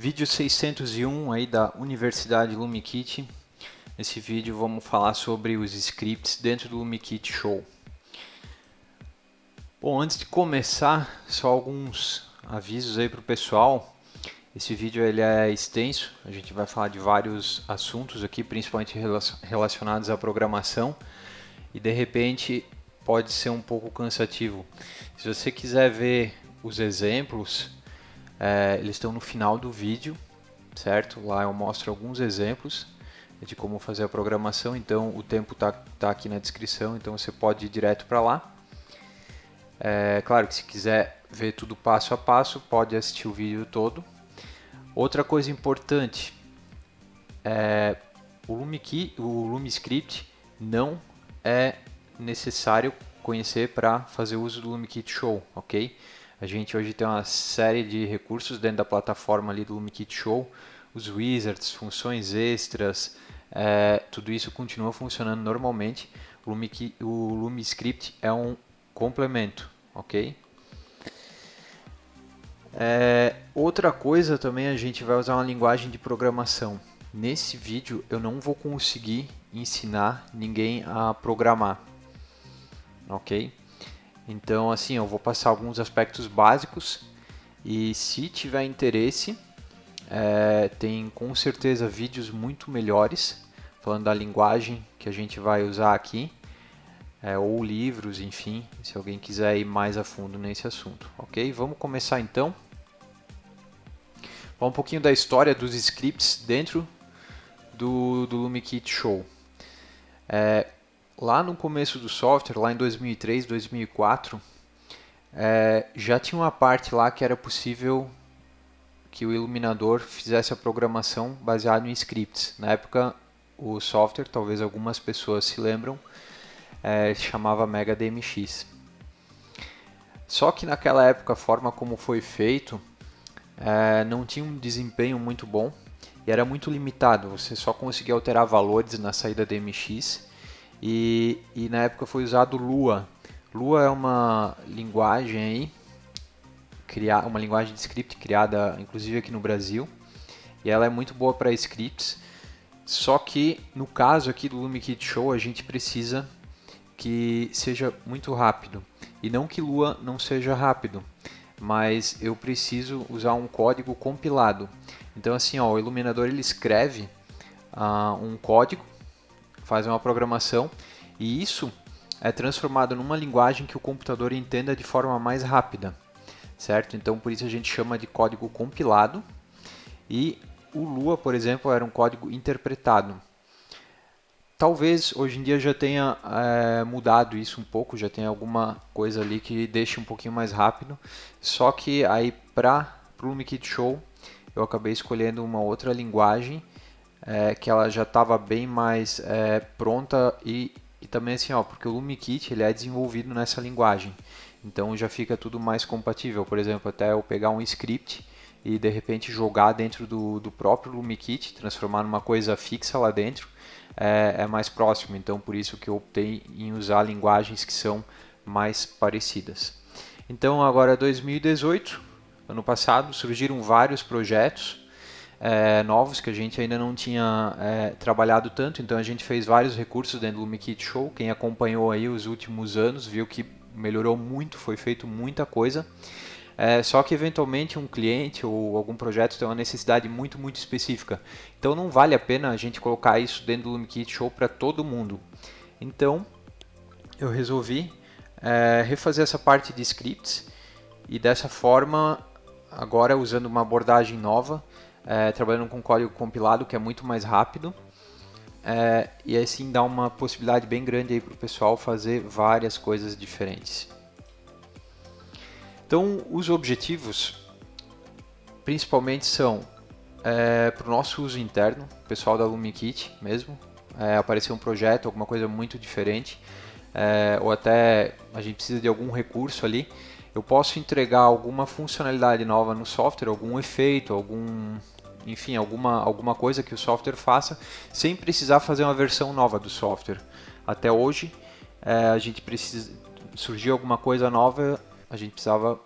Vídeo 601 aí da Universidade LumiKit. Nesse vídeo vamos falar sobre os scripts dentro do LumiKit Show. Bom, antes de começar, só alguns avisos aí para o pessoal. Esse vídeo ele é extenso, a gente vai falar de vários assuntos aqui, principalmente relacionados à programação, e de repente pode ser um pouco cansativo. Se você quiser ver os exemplos, eles estão no final do vídeo, certo? Lá eu mostro alguns exemplos de como fazer a programação, então o tempo tá aqui na descrição, então você pode ir direto para lá. Claro que se quiser ver tudo passo a passo, pode assistir o vídeo todo. Outra coisa importante, o LumiScript não é necessário conhecer para fazer uso do LumiKit Show, ok? A gente hoje tem uma série de recursos dentro da plataforma ali do LumiKit Show, os wizards, funções extras, tudo isso continua funcionando normalmente. O LumiScript é um complemento, ok? Outra coisa também, a gente vai usar uma linguagem de programação. Nesse vídeo eu não vou conseguir ensinar ninguém a programar, ok? Então, assim, eu vou passar alguns aspectos básicos e se tiver interesse, tem com certeza vídeos muito melhores, falando da linguagem que a gente vai usar aqui, ou livros, enfim, se alguém quiser ir mais a fundo nesse assunto, ok? Vamos começar então. Falar um pouquinho da história dos scripts dentro do LumiKit Show. Lá no começo do software, lá em 2003, 2004, já tinha uma parte lá que era possível que o iluminador fizesse a programação baseada em scripts. Na época, o software, talvez algumas pessoas se lembram, se chamava MegaDMX. Só que naquela época, a forma como foi feito não tinha um desempenho muito bom e era muito limitado. Você só conseguia alterar valores na saída DMX. E na época foi usado Lua. Lua é uma linguagem aí, uma linguagem de script criada inclusive aqui no Brasil. E ela é muito boa para scripts. Só que no caso aqui do LumiKit Show a gente precisa que seja muito rápido. E não que Lua não seja rápido, mas eu preciso usar um código compilado. Então assim, o iluminador ele escreve um código, faz uma programação e isso é transformado numa linguagem que o computador entenda de forma mais rápida, certo? Então por isso a gente chama de código compilado e o Lua, por exemplo, era um código interpretado. Talvez hoje em dia já tenha mudado isso um pouco, já tem alguma coisa ali que deixe um pouquinho mais rápido, só que aí para o LumiKit Show eu acabei escolhendo uma outra linguagem que ela já estava bem mais pronta e também assim, porque o LumiKit ele é desenvolvido nessa linguagem, então já fica tudo mais compatível. Por exemplo, até eu pegar um script e de repente jogar dentro do próprio LumiKit, transformar numa coisa fixa lá dentro, é mais próximo. Então por isso que eu optei em usar linguagens que são mais parecidas. Então agora 2018, ano passado, surgiram vários projetos novos que a gente ainda não tinha trabalhado tanto, então a gente fez vários recursos dentro do LumiKit Show. Quem acompanhou aí os últimos anos viu que melhorou muito, foi feito muita coisa, só que eventualmente um cliente ou algum projeto tem uma necessidade muito específica, então não vale a pena a gente colocar isso dentro do LumiKit Show para todo mundo. Então eu resolvi refazer essa parte de scripts e dessa forma, agora usando uma abordagem nova, trabalhando com código compilado, que é muito mais rápido, e assim dá uma possibilidade bem grande para o pessoal fazer várias coisas diferentes. Então os objetivos principalmente são para o nosso uso interno, pessoal da LumiKit mesmo, aparecer um projeto, alguma coisa muito diferente, ou até a gente precisa de algum recurso ali. Eu posso entregar alguma funcionalidade nova no software, algum efeito, enfim, alguma coisa que o software faça, sem precisar fazer uma versão nova do software. Até hoje, surgiu alguma coisa nova, a gente precisava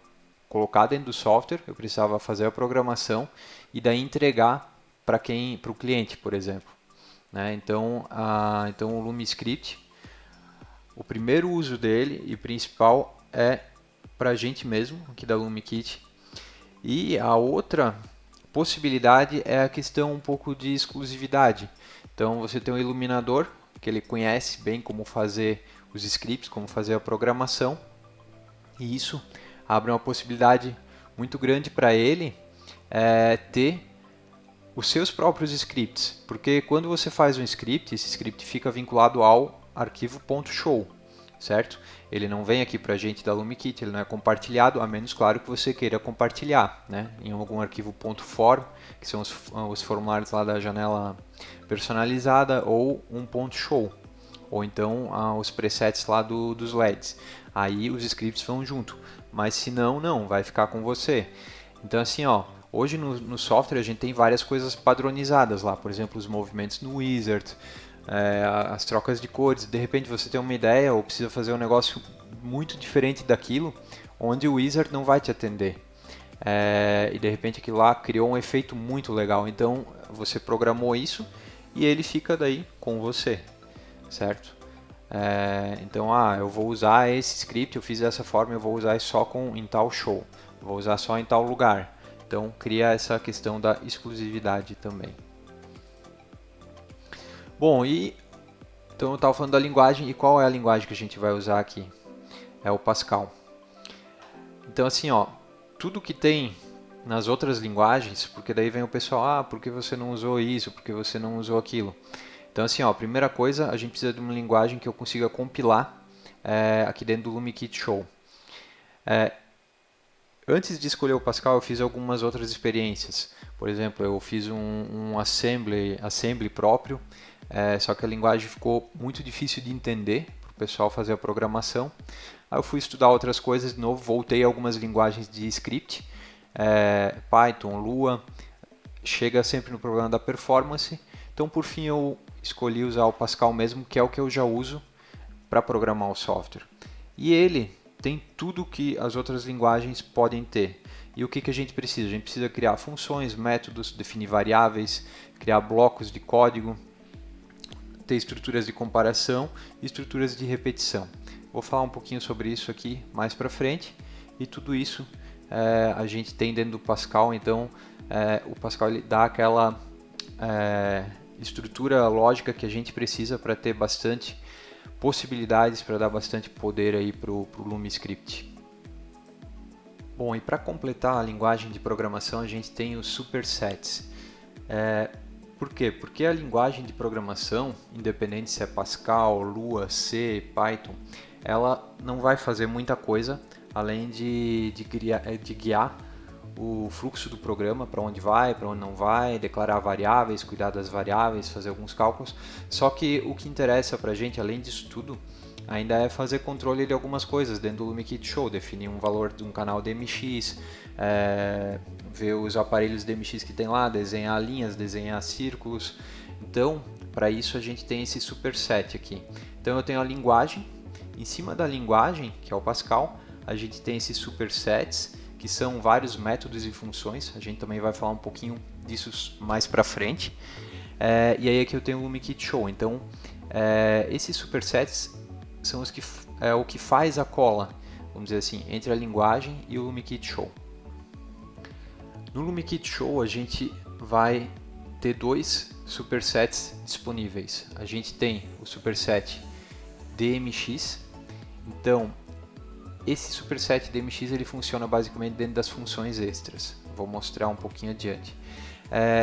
colocar dentro do software, eu precisava fazer a programação e daí entregar para o cliente, por exemplo. Né? Então o LumiScript, o primeiro uso dele e principal é para a gente mesmo, aqui da LumiKit. E a outra possibilidade é a questão um pouco de exclusividade. Então você tem um iluminador que ele conhece bem como fazer os scripts, como fazer a programação, e isso abre uma possibilidade muito grande para ele ter os seus próprios scripts, porque quando você faz um script, esse script fica vinculado ao arquivo .show, certo? Ele não vem aqui para a gente da LumiKit, ele não é compartilhado, a menos, claro, que você queira compartilhar, né? Em algum arquivo .form, que são os formulários lá da janela personalizada, ou um .show, ou então os presets lá dos LEDs. Aí os scripts vão junto, mas se não, não, vai ficar com você. Então assim, ó, hoje no software a gente tem várias coisas padronizadas lá, por exemplo, os movimentos no wizard, as trocas de cores. De repente você tem uma ideia ou precisa fazer um negócio muito diferente daquilo, onde o wizard não vai te atender. E de repente aquilo lá criou um efeito muito legal, então você programou isso e ele fica daí com você, certo? Então, eu vou usar esse script, eu fiz dessa forma, eu vou usar só em tal show, vou usar só em tal lugar. Então, cria essa questão da exclusividade também. Bom, então eu estava falando da linguagem, e qual é a linguagem que a gente vai usar aqui? É o Pascal. Então, assim, ó, tudo que tem nas outras linguagens, porque daí vem o pessoal, por que você não usou isso, por que você não usou aquilo? Então, assim, ó, a primeira coisa, a gente precisa de uma linguagem que eu consiga compilar aqui dentro do LumiKit Show. Antes de escolher o Pascal, eu fiz algumas outras experiências. Por exemplo, eu fiz um assembly próprio, só que a linguagem ficou muito difícil de entender para o pessoal fazer a programação. Aí eu fui estudar outras coisas de novo, voltei a algumas linguagens de script, Python, Lua, chega sempre no problema da performance. Então, por fim, eu escolhi usar o Pascal mesmo, que é o que eu já uso para programar o software. E ele tem tudo que as outras linguagens podem ter. E o que a gente precisa? A gente precisa criar funções, métodos, definir variáveis, criar blocos de código, ter estruturas de comparação e estruturas de repetição. Vou falar um pouquinho sobre isso aqui mais para frente. E tudo isso a gente tem dentro do Pascal. Então, o Pascal ele dá aquela estrutura lógica que a gente precisa para ter bastante possibilidades, para dar bastante poder aí para o LumiScript. Bom, e para completar a linguagem de programação a gente tem os supersets. Por quê? Porque a linguagem de programação, independente se é Pascal, Lua, C, Python, ela não vai fazer muita coisa além de guiar o fluxo do programa, para onde vai, para onde não vai, declarar variáveis, cuidar das variáveis, fazer alguns cálculos. Só que o que interessa para a gente, além disso tudo, ainda é fazer controle de algumas coisas dentro do LumiKit Show, definir um valor de um canal DMX, ver os aparelhos DMX que tem lá, desenhar linhas, desenhar círculos. Então, para isso a gente tem esse superset aqui. Então eu tenho a linguagem, em cima da linguagem, que é o Pascal, a gente tem esses supersets, que são vários métodos e funções. A gente também vai falar um pouquinho disso mais para frente. E aí aqui eu tenho o LumiKit Show. Então, esses supersets são o que faz a cola, vamos dizer assim, entre a linguagem e o LumiKit Show. No LumiKit Show a gente vai ter dois supersets disponíveis. A gente tem o superset DMX. Então, esse superset DMX ele funciona basicamente dentro das funções extras. Vou mostrar um pouquinho adiante.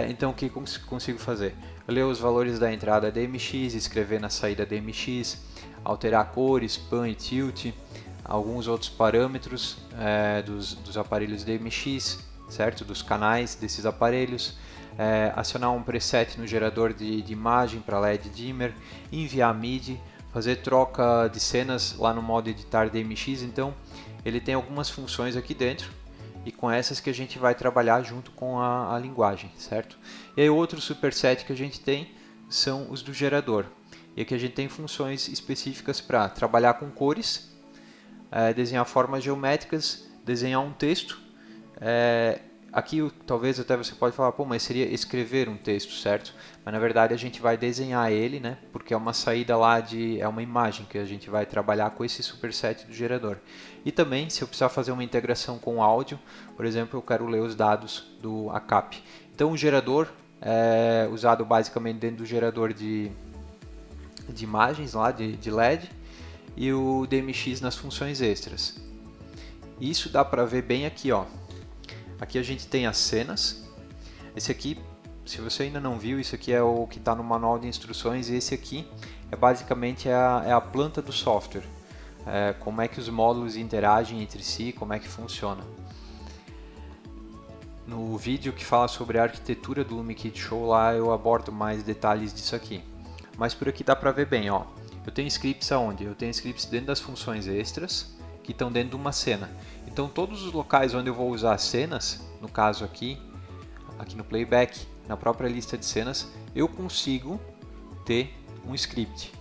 Então, o que eu consigo fazer? Ler os valores da entrada DMX, escrever na saída DMX, alterar cores, pan e tilt, alguns outros parâmetros dos aparelhos DMX, certo? Dos canais desses aparelhos, acionar um preset no gerador de imagem para LED dimmer, enviar MIDI, fazer troca de cenas lá no modo editar DMX. Então ele tem algumas funções aqui dentro e com essas que a gente vai trabalhar junto com a linguagem, certo? E aí outro superset que a gente tem são os do gerador. E aqui a gente tem funções específicas para trabalhar com cores, desenhar formas geométricas, desenhar um texto. Aqui talvez até você pode falar, pô, mas seria escrever um texto, certo? Mas na verdade a gente vai desenhar ele, né? Porque é uma saída lá é uma imagem que a gente vai trabalhar com esse superset do gerador. E também, se eu precisar fazer uma integração com o áudio, por exemplo, eu quero ler os dados do ACAP. Então o gerador é usado basicamente dentro do gerador de imagens lá, de LED, e o DMX nas funções extras. Isso dá para ver bem aqui, ó. Aqui a gente tem as cenas. Esse aqui, se você ainda não viu, isso aqui é o que está no manual de instruções, e esse aqui é basicamente a planta do software. Como é que os módulos interagem entre si, como é que funciona. No vídeo que fala sobre a arquitetura do LumiKit Show, lá eu abordo mais detalhes disso aqui. Mas por aqui dá para ver bem, ó. Eu tenho scripts aonde? Eu tenho scripts dentro das funções extras, que estão dentro de uma cena. Então todos os locais onde eu vou usar cenas, no caso aqui no playback, na própria lista de cenas, eu consigo ter um script.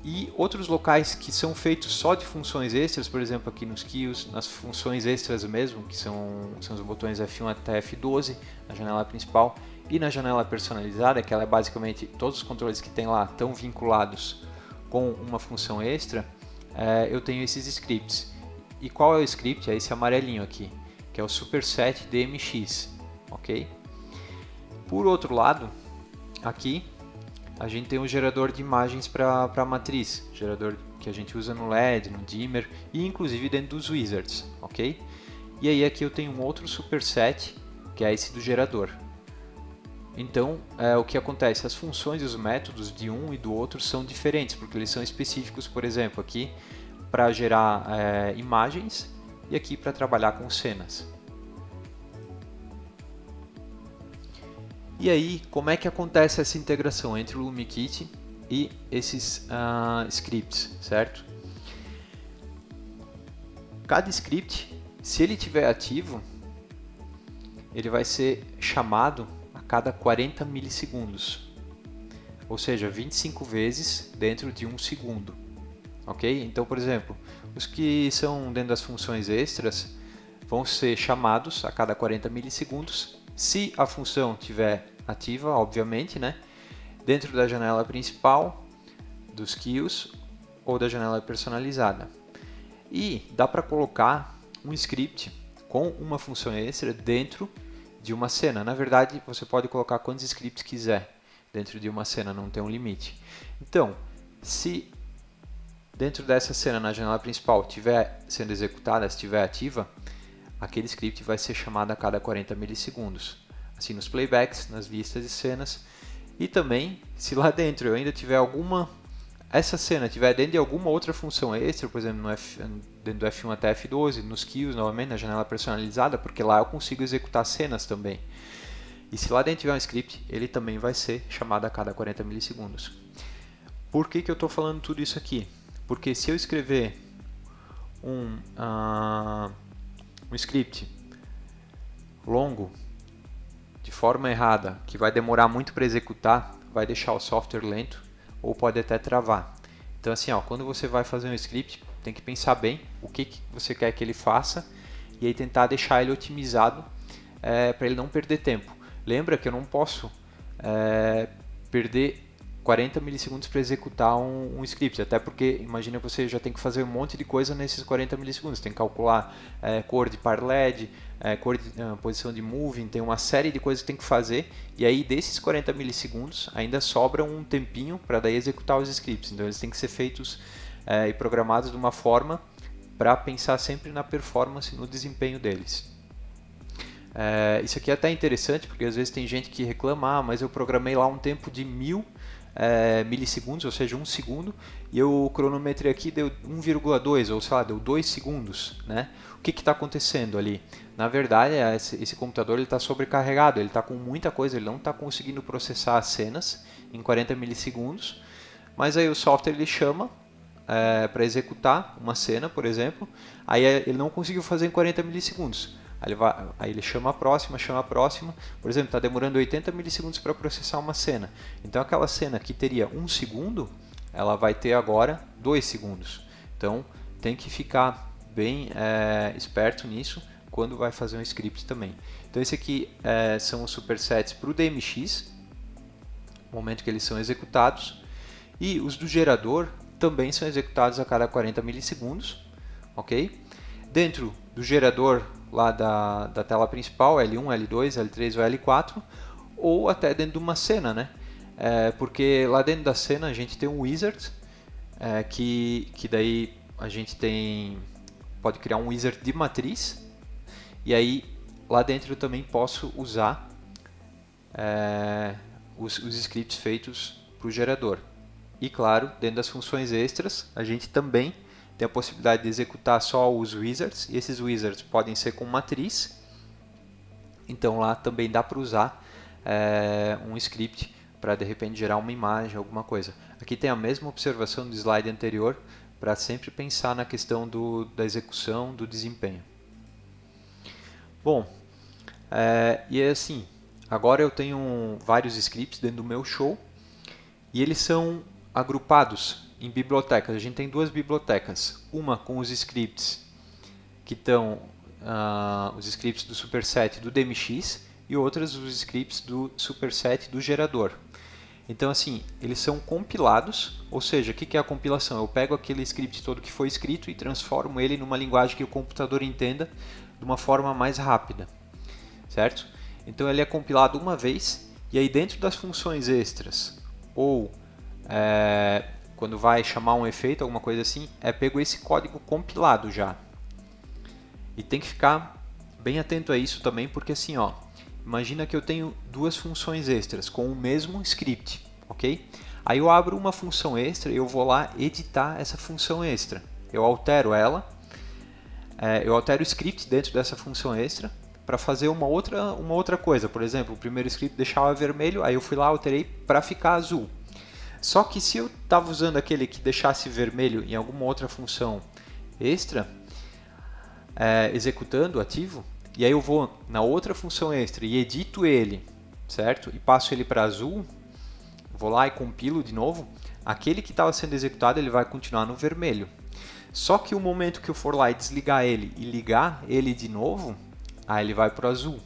E outros locais que são feitos só de funções extras, por exemplo aqui nos queues, nas funções extras mesmo, que são os botões F1 até F12 na janela principal, e na janela personalizada, que ela é basicamente todos os controles que tem lá estão vinculados com uma função extra, eu tenho esses scripts. E qual é o script? É esse amarelinho aqui, que é o superset DMX, ok? Por outro lado, aqui a gente tem um gerador de imagens para a matriz, gerador que a gente usa no LED, no dimmer e inclusive dentro dos wizards, ok? E aí aqui eu tenho um outro superset, que é esse do gerador. Então, o que acontece? As funções e os métodos de um e do outro são diferentes, porque eles são específicos, por exemplo, aqui para gerar imagens e aqui para trabalhar com cenas. E aí, como é que acontece essa integração entre o LumiKit e esses scripts, certo? Cada script, se ele estiver ativo, ele vai ser chamado a cada 40 milissegundos, ou seja, 25 vezes dentro de um segundo, ok? Então, por exemplo, os que são dentro das funções extras vão ser chamados a cada 40 milissegundos, se a função estiver ativa, obviamente, né? Dentro da janela principal, dos queues ou da janela personalizada. E dá para colocar um script com uma função extra dentro de uma cena. Na verdade, você pode colocar quantos scripts quiser dentro de uma cena, não tem um limite. Então, se dentro dessa cena, na janela principal, estiver sendo executada, se estiver ativa, aquele script vai ser chamado a cada 40 milissegundos. Assim, nos playbacks, nas listas de cenas. E também, se lá dentro eu ainda tiver essa cena estiver dentro de alguma outra função extra, por exemplo, dentro do F1 até F12, nos queues, novamente, na janela personalizada, porque lá eu consigo executar cenas também. E se lá dentro tiver um script, ele também vai ser chamado a cada 40 milissegundos. Por que eu estou falando tudo isso aqui? Porque se eu escrever um script longo, de forma errada, que vai demorar muito para executar, vai deixar o software lento ou pode até travar. Então assim, quando você vai fazer um script, tem que pensar bem o que você quer que ele faça e aí tentar deixar ele otimizado para ele não perder tempo. Lembra que eu não posso perder 40 milissegundos para executar um script, até porque imagina você já tem que fazer um monte de coisa nesses 40 milissegundos, tem que calcular cor de par LED, posição de moving, tem uma série de coisas que tem que fazer, e aí desses 40 milissegundos ainda sobra um tempinho para daí executar os scripts, então eles têm que ser feitos e programados de uma forma para pensar sempre na performance, no desempenho deles. Isso aqui é até interessante, porque às vezes tem gente que reclama, mas eu programei lá um tempo de 1000 milissegundos, ou seja, 1 segundo, e eu cronometrei aqui, deu 1,2, ou sei lá, deu 2 segundos, né? O que está acontecendo ali? Na verdade, esse computador está sobrecarregado, ele está com muita coisa, ele não está conseguindo processar as cenas em 40 milissegundos, mas aí o software ele chama para executar uma cena, por exemplo, aí ele não conseguiu fazer em 40 milissegundos. Aí ele chama a próxima, por exemplo, está demorando 80 milissegundos para processar uma cena. Então aquela cena que teria 1 segundo, ela vai ter agora 2 segundos. Então tem que ficar bem esperto nisso quando vai fazer um script também. Então esse aqui são os supersets para o DMX, no momento que eles são executados, e os do gerador também são executados a cada 40 milissegundos, ok? Dentro do gerador lá da tela principal, L1, L2, L3 ou L4, ou até dentro de uma cena, né? Porque lá dentro da cena a gente tem um wizard, que daí a gente pode criar um wizard de matriz, e aí lá dentro eu também posso usar os scripts feitos para o gerador. E claro, dentro das funções extras, a gente também tem a possibilidade de executar só os wizards, e esses wizards podem ser com matriz, então lá também dá para usar um script para de repente gerar uma imagem, alguma coisa. Aqui tem a mesma observação do slide anterior, para sempre pensar na questão da execução, do desempenho. Bom, e é assim, agora eu tenho vários scripts dentro do meu show, e eles são agrupados em bibliotecas. A gente tem duas bibliotecas, uma com os scripts que estão os scripts do superset do DMX e outras os scripts do superset do gerador. Então assim, eles são compilados, ou seja, o que é a compilação? Eu pego aquele script todo que foi escrito e transformo ele numa linguagem que o computador entenda de uma forma mais rápida, certo? Então ele é compilado uma vez, e aí dentro das funções extras, ou quando vai chamar um efeito, alguma coisa assim, pego esse código compilado já. E tem que ficar bem atento a isso também, porque assim, ó, imagina que eu tenho duas funções extras com o mesmo script, ok? Aí eu abro uma função extra e eu vou lá editar essa função extra. Eu altero ela, eu altero o script dentro dessa função extra para fazer uma outra coisa. Por exemplo, o primeiro script deixava vermelho, aí eu fui lá, alterei para ficar azul. Só que se eu estava usando aquele que deixasse vermelho em alguma outra função extra, executando, ativo, e aí eu vou na outra função extra e edito ele, certo? E passo ele para azul, vou lá e compilo de novo, aquele que estava sendo executado ele vai continuar no vermelho. Só que o momento que eu for lá e desligar ele e ligar ele de novo, aí ele vai para o azul.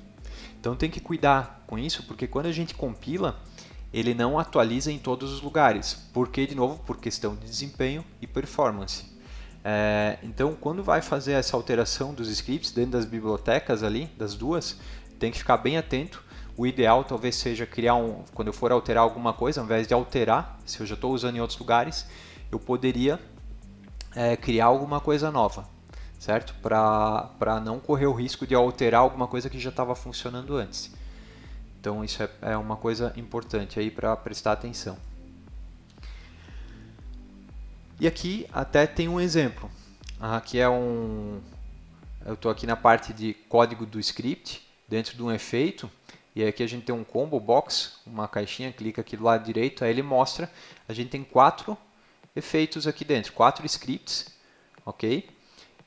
Então tem que cuidar com isso, porque quando a gente compila, ele não atualiza em todos os lugares. Por quê? De novo, por questão de desempenho e performance. Então, quando vai fazer essa alteração dos scripts dentro das bibliotecas ali, das duas, tem que ficar bem atento. O ideal talvez seja criar quando eu for alterar alguma coisa, ao invés de alterar, se eu já estou usando em outros lugares, eu poderia criar alguma coisa nova, certo? Para não correr o risco de alterar alguma coisa que já estava funcionando antes. Então isso é uma coisa importante aí para prestar atenção. E aqui até tem um exemplo. Aqui eu estou aqui na parte de código do script, dentro de um efeito, e aqui a gente tem um combo box, uma caixinha, clica aqui do lado direito, aí ele mostra, a gente tem 4 efeitos aqui dentro, 4 scripts, ok?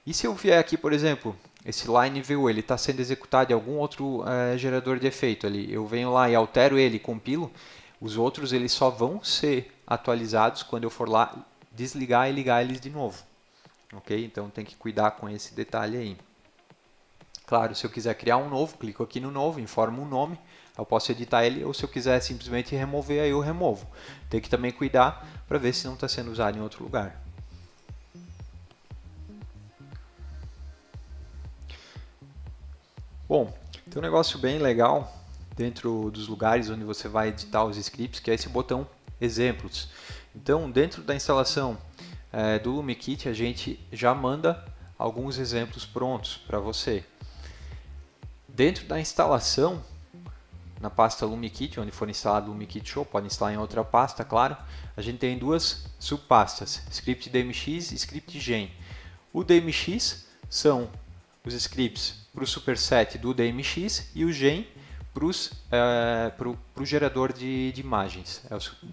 E se eu vier aqui, por exemplo, esse line view, ele está sendo executado em algum outro gerador de efeito ali, eu venho lá e altero ele, compilo, os outros eles só vão ser atualizados quando eu for lá desligar e ligar eles de novo, ok? Então tem que cuidar com esse detalhe aí. Claro, se eu quiser criar um novo, clico aqui no novo, informo um nome, eu posso editar ele, ou se eu quiser simplesmente remover, aí eu removo. Tem que também cuidar para ver se não está sendo usado em outro lugar. Bom, tem um negócio bem legal dentro dos lugares onde você vai editar os scripts, que é esse botão exemplos. Então, dentro da instalação do LumiKit, a gente já manda alguns exemplos prontos para você. Dentro da instalação, na pasta LumiKit, onde for instalado o LumiKit Show, pode instalar em outra pasta, claro, a gente tem duas subpastas, script DMX e script Gen. O DMX são os scripts para o superset do DMX e o Gen para o gerador de imagens,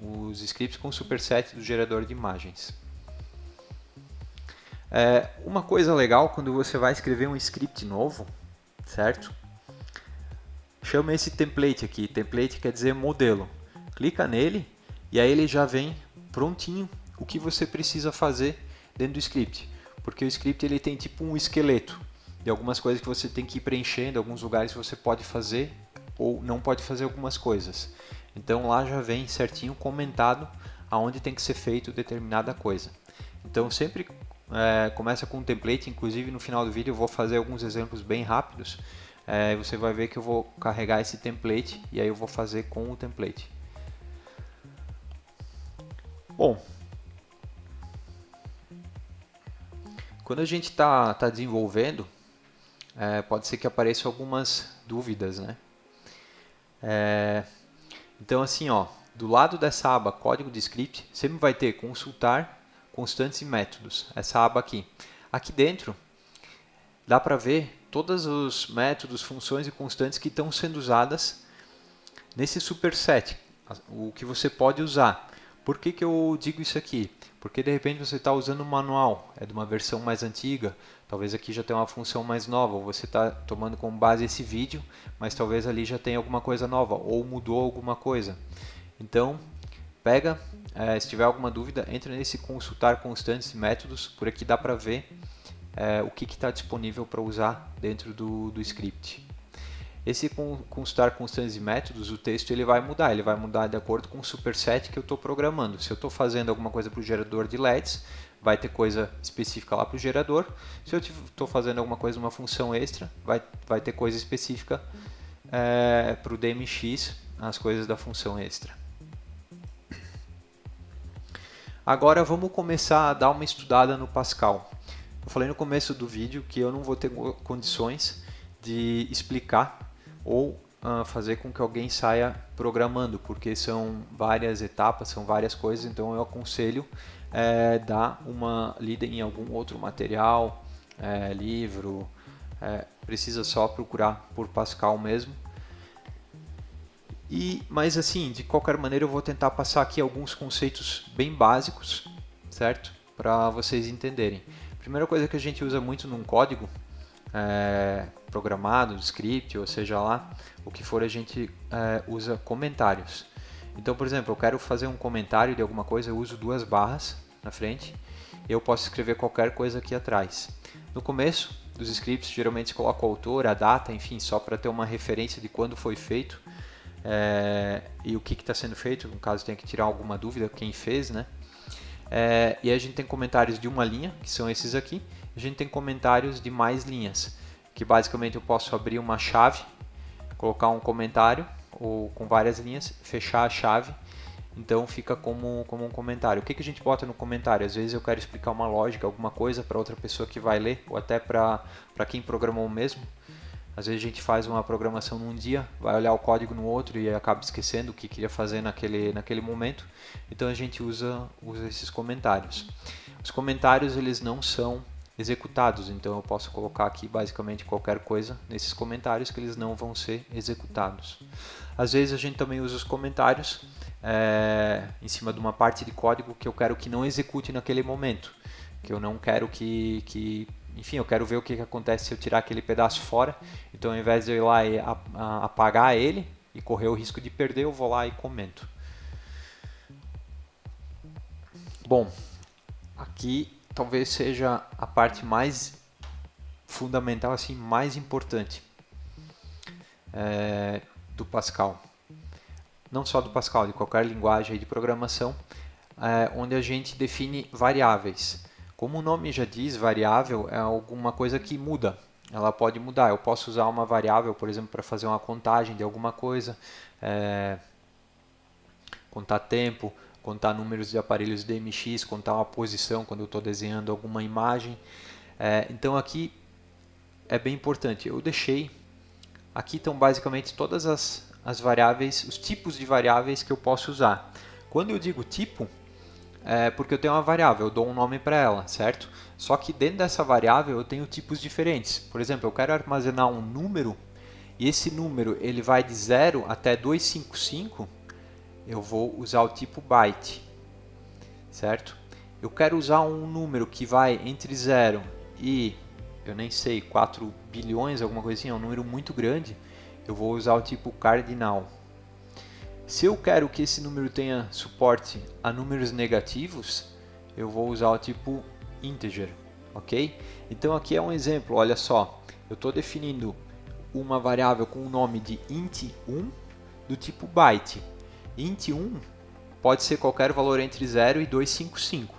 os scripts com superset do gerador de imagens. Uma coisa legal quando você vai escrever um script novo, certo? Chama esse template aqui, template quer dizer modelo. Clica nele e aí ele já vem prontinho o que você precisa fazer dentro do script. Porque o script ele tem tipo um esqueleto de algumas coisas que você tem que ir preenchendo, alguns lugares que você pode fazer ou não pode fazer algumas coisas. Então lá já vem certinho comentado aonde tem que ser feito determinada coisa. Então sempre começa com um template, inclusive no final do vídeo eu vou fazer alguns exemplos bem rápidos. Você vai ver que eu vou carregar esse template e aí eu vou fazer com o template. Bom, quando a gente está desenvolvendo, pode ser que apareçam algumas dúvidas, né? Então assim, ó, do lado dessa aba código de script, sempre vai ter consultar, constantes e métodos, essa aba aqui. Aqui dentro dá para ver todos os métodos, funções e constantes que estão sendo usadas nesse superset, o que você pode usar. Por que eu digo isso aqui? Porque de repente você está usando um manual, é de uma versão mais antiga, talvez aqui já tenha uma função mais nova, ou você está tomando como base esse vídeo, mas talvez ali já tenha alguma coisa nova, ou mudou alguma coisa. Então, pega, se tiver alguma dúvida, entra nesse consultar constantes e métodos, por aqui dá para ver o que está disponível para usar dentro do script. Esse consultar constantes e métodos, o texto ele vai mudar de acordo com o superset que eu estou programando. Se eu estou fazendo alguma coisa para o gerador de LEDs, vai ter coisa específica lá para o gerador. Se eu estou fazendo alguma coisa numa função extra, vai ter coisa específica para o DMX, as coisas da função extra. Agora vamos começar a dar uma estudada no Pascal. Eu falei no começo do vídeo que eu não vou ter condições de explicar ou fazer com que alguém saia programando, porque são várias etapas, são várias coisas, então eu aconselho dar uma lida em algum outro material, livro, precisa só procurar por Pascal mesmo. Mas assim, de qualquer maneira eu vou tentar passar aqui alguns conceitos bem básicos, certo? Para vocês entenderem. A primeira coisa que a gente usa muito num código programado, script, ou seja lá, o que for, a gente usa comentários. Então, por exemplo, eu quero fazer um comentário de alguma coisa, eu uso duas barras na frente, e eu posso escrever qualquer coisa aqui atrás. No começo dos scripts, geralmente se coloca o autor, a data, enfim, só para ter uma referência de quando foi feito e o que está sendo feito, no caso tem que tirar alguma dúvida, quem fez, né? E a gente tem comentários de uma linha, que são esses aqui. A gente tem comentários de mais linhas, que basicamente eu posso abrir uma chave, colocar um comentário ou com várias linhas, fechar a chave, então fica como um comentário. O que a gente bota no comentário? Às vezes eu quero explicar uma lógica, alguma coisa para outra pessoa que vai ler, ou até para quem programou mesmo. Às vezes a gente faz uma programação num dia, vai olhar o código no outro e acaba esquecendo o que queria fazer naquele momento. Então a gente usa esses comentários. Os comentários eles não são executados, então eu posso colocar aqui basicamente qualquer coisa nesses comentários que eles não vão ser executados. Às vezes a gente também usa os comentários em cima de uma parte de código que eu quero que não execute naquele momento, que eu não quero enfim, eu quero ver o que acontece se eu tirar aquele pedaço fora. Então, ao invés de eu ir lá e apagar ele e correr o risco de perder, eu vou lá e comento. Bom, aqui talvez seja a parte mais fundamental, assim, mais importante do Pascal. Não só do Pascal, de qualquer linguagem de programação, onde a gente define variáveis. Como o nome já diz, variável é alguma coisa que muda. Ela pode mudar. Eu posso usar uma variável, por exemplo, para fazer uma contagem de alguma coisa, contar tempo, contar números de aparelhos DMX, contar uma posição quando eu estou desenhando alguma imagem. Então aqui é bem importante. Eu deixei, aqui estão basicamente todas as variáveis, os tipos de variáveis que eu posso usar. Quando eu digo tipo, porque eu tenho uma variável, eu dou um nome para ela, certo? Só que dentro dessa variável eu tenho tipos diferentes. Por exemplo, eu quero armazenar um número e esse número ele vai de 0 até 255, eu vou usar o tipo byte, certo? Eu quero usar um número que vai entre 0 e, eu nem sei, 4 bilhões, alguma coisa assim, é um número muito grande, eu vou usar o tipo cardinal. Se eu quero que esse número tenha suporte a números negativos, eu vou usar o tipo integer. ok? Então aqui é um exemplo, olha só, eu estou definindo uma variável com o nome de int1 do tipo byte. Int1 pode ser qualquer valor entre 0 e 255,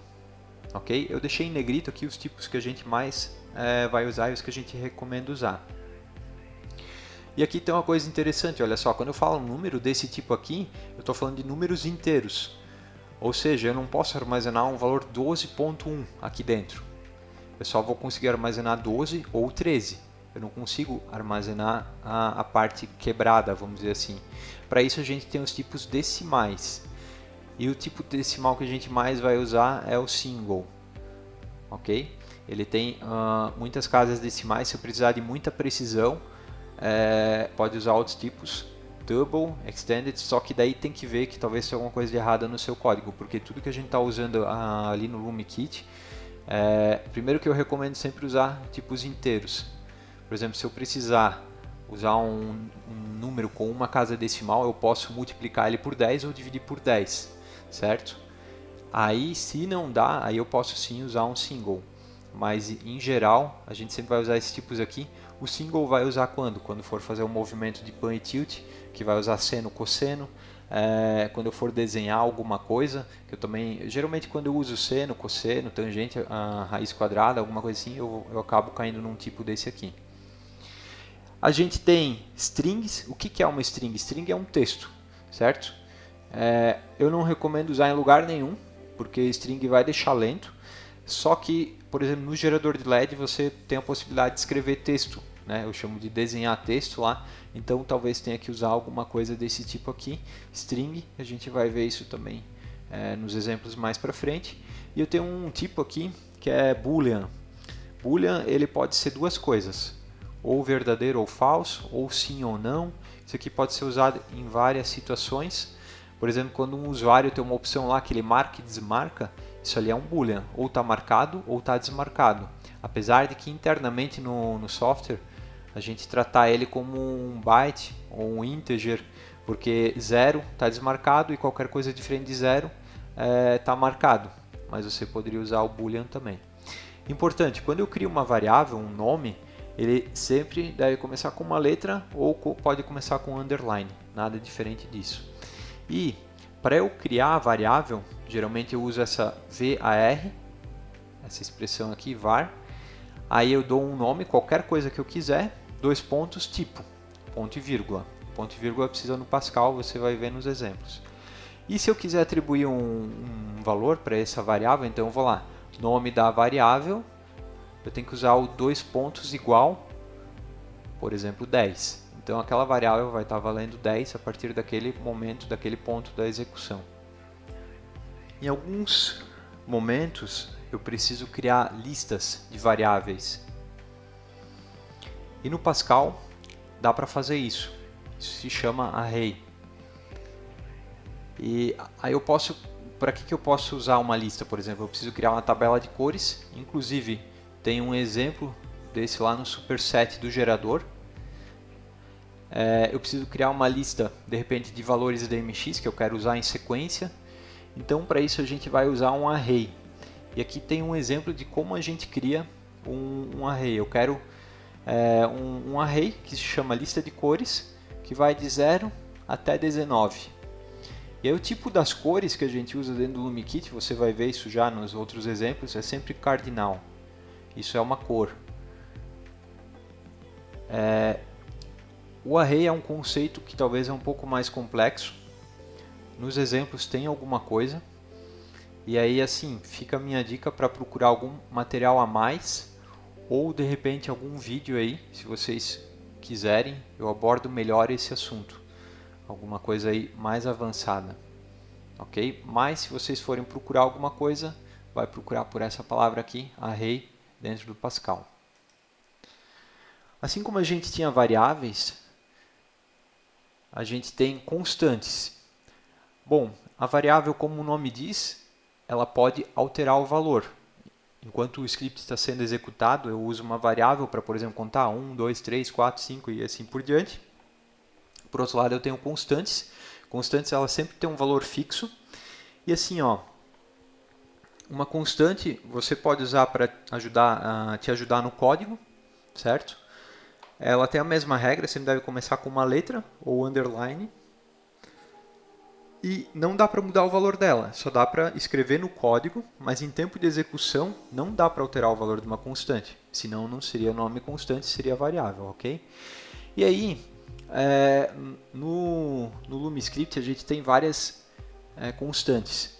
ok? Eu deixei em negrito aqui os tipos que a gente mais vai usar e os que a gente recomenda usar. E aqui tem uma coisa interessante, olha só, quando eu falo um número desse tipo aqui, eu estou falando de números inteiros. Ou seja, eu não posso armazenar um valor 12.1 aqui dentro. Eu só vou conseguir armazenar 12 ou 13. Eu não consigo armazenar a parte quebrada, vamos dizer assim. Para isso a gente tem os tipos decimais. E o tipo decimal que a gente mais vai usar é o single. Ok? Ele tem muitas casas decimais, se eu precisar de muita precisão, pode usar outros tipos. Double, Extended, só que daí tem que ver que talvez tenha alguma coisa de errada no seu código, porque tudo que a gente está usando ali no LumiKit, primeiro que eu recomendo sempre usar tipos inteiros. Por exemplo, se eu precisar usar um número com uma casa decimal, eu posso multiplicar ele por 10 ou dividir por 10, certo? Aí, se não dá, aí eu posso sim usar um single, mas em geral a gente sempre vai usar esses tipos aqui. O single vai usar quando? Quando for fazer um movimento de pan e tilt, que vai usar seno, cosseno. Quando eu for desenhar alguma coisa, que eu também, geralmente quando eu uso seno, cosseno, tangente, raiz quadrada, alguma coisa assim, eu acabo caindo num tipo desse aqui. A gente tem strings. O que é uma string? String é um texto, certo? Eu não recomendo usar em lugar nenhum, porque string vai deixar lento. Só que, por exemplo, no gerador de LED você tem a possibilidade de escrever texto, né? Eu chamo de desenhar texto lá, então talvez tenha que usar alguma coisa desse tipo aqui, string. A gente vai ver isso também nos exemplos mais para frente. E eu tenho um tipo aqui que é boolean. Boolean ele pode ser duas coisas, ou verdadeiro ou falso, ou sim ou não. Isso aqui pode ser usado em várias situações. Por exemplo, quando um usuário tem uma opção lá que ele marca e desmarca, isso ali é um boolean, ou está marcado ou está desmarcado. Apesar de que internamente no software a gente tratar ele como um byte ou um integer, porque 0 está desmarcado e qualquer coisa diferente de 0 está marcado, mas você poderia usar o boolean também. Importante, quando eu crio uma variável, um nome, ele sempre deve começar com uma letra ou pode começar com underline, nada diferente disso. E para eu criar a variável, geralmente eu uso essa var, essa expressão aqui, var. Aí eu dou um nome, qualquer coisa que eu quiser, dois pontos, tipo, ponto e vírgula. Ponto e vírgula precisa no Pascal, você vai ver nos exemplos. E se eu quiser atribuir um valor para essa variável, então eu vou lá, nome da variável, eu tenho que usar o dois pontos igual, por exemplo, 10. Então aquela variável vai estar valendo 10 a partir daquele momento, daquele ponto da execução. Em alguns momentos eu preciso criar listas de variáveis. E no Pascal dá para fazer isso. Isso se chama array. E aí eu posso, para que eu posso usar uma lista, por exemplo? Eu preciso criar uma tabela de cores, inclusive tem um exemplo desse lá no superset do gerador. Eu preciso criar uma lista, de repente, de valores DMX que eu quero usar em sequência. Então, para isso a gente vai usar um array. E aqui tem um exemplo de como a gente cria um array. Eu quero um array que se chama lista de cores, que vai de 0 até 19. E aí o tipo das cores que a gente usa dentro do LumiKit, você vai ver isso já nos outros exemplos, é sempre cardinal. Isso é uma cor. O array é um conceito que talvez é um pouco mais complexo. Nos exemplos tem alguma coisa. E aí assim, fica a minha dica para procurar algum material a mais ou de repente algum vídeo aí, se vocês quiserem, eu abordo melhor esse assunto. Alguma coisa aí mais avançada. OK? Mas se vocês forem procurar alguma coisa, vai procurar por essa palavra aqui, array, dentro do Pascal. Assim como a gente tinha variáveis, a gente tem constantes. Bom, a variável, como o nome diz, ela pode alterar o valor. Enquanto o script está sendo executado, eu uso uma variável para, por exemplo, contar 1, 2, 3, 4, 5 e assim por diante. Por outro lado, eu tenho constantes. Constantes, elas sempre têm um valor fixo. E assim, ó, Uma constante você pode usar para te ajudar no código, certo? Ela tem a mesma regra, você deve começar com uma letra ou underline. E não dá para mudar o valor dela, só dá para escrever no código, mas em tempo de execução não dá para alterar o valor de uma constante, senão não seria nome constante, seria variável, ok? E aí, no LumaScript a gente tem várias constantes.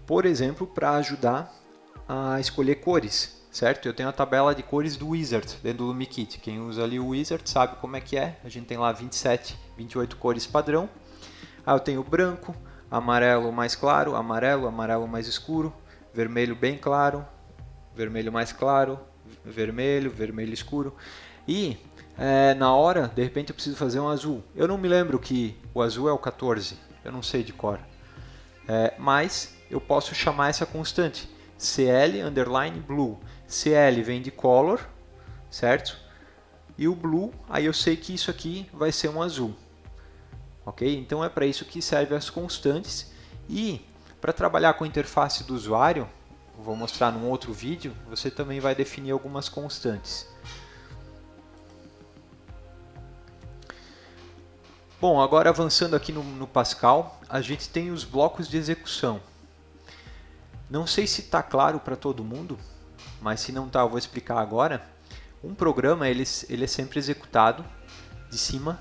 Por exemplo, para ajudar a escolher cores, certo? Eu tenho a tabela de cores do Wizard dentro do LumaKit. Quem usa ali o Wizard sabe como é que é. A gente tem lá 27, 28 cores padrão. Eu tenho branco, amarelo mais claro, amarelo mais escuro, vermelho bem claro, vermelho mais claro, vermelho, vermelho escuro. E na hora, de repente eu preciso fazer um azul. Eu não me lembro que o azul é o 14, eu não sei de cor. Mas eu posso chamar essa constante, CL underline blue. CL vem de color, certo? E o blue, aí eu sei que isso aqui vai ser um azul. Ok? Então é para isso que servem as constantes. E para trabalhar com a interface do usuário, vou mostrar num outro vídeo, você também vai definir algumas constantes. Bom, agora avançando aqui no Pascal, a gente tem os blocos de execução. Não sei se está claro para todo mundo, mas se não está, eu vou explicar agora. Um programa ele é sempre executado de cima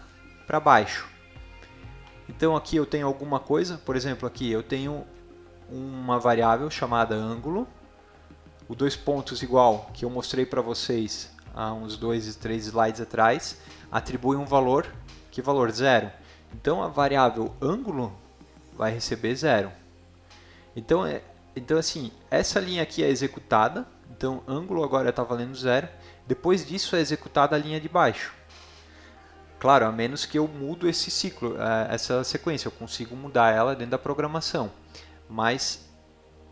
para baixo. Então aqui eu tenho alguma coisa, por exemplo, aqui eu tenho uma variável chamada ângulo, o 2 pontos igual que eu mostrei para vocês há uns 2, 3 slides atrás, atribui um valor, que valor? 0. Então a variável ângulo vai receber 0. Então assim, essa linha aqui é executada, então ângulo agora está valendo 0, depois disso é executada a linha de baixo. Claro, a menos que eu mudo esse ciclo, essa sequência, eu consigo mudar ela dentro da programação, mas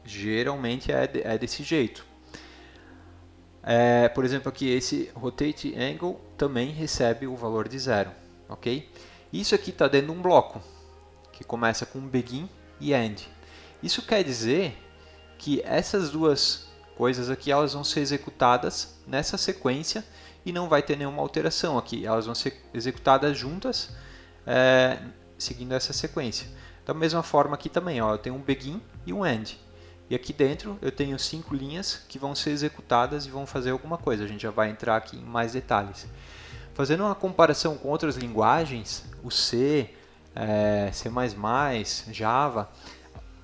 geralmente é desse jeito. Por exemplo, aqui esse rotate angle também recebe o valor de 0, ok? Isso aqui está dentro de um bloco, que começa com begin e end. Isso quer dizer que essas duas coisas aqui elas vão ser executadas nessa sequência e não vai ter nenhuma alteração aqui. Elas vão ser executadas juntas, seguindo essa sequência. Da mesma forma aqui também, eu tenho um begin e um end. E aqui dentro eu tenho 5 linhas que vão ser executadas e vão fazer alguma coisa. A gente já vai entrar aqui em mais detalhes. Fazendo uma comparação com outras linguagens, o C, C++, Java,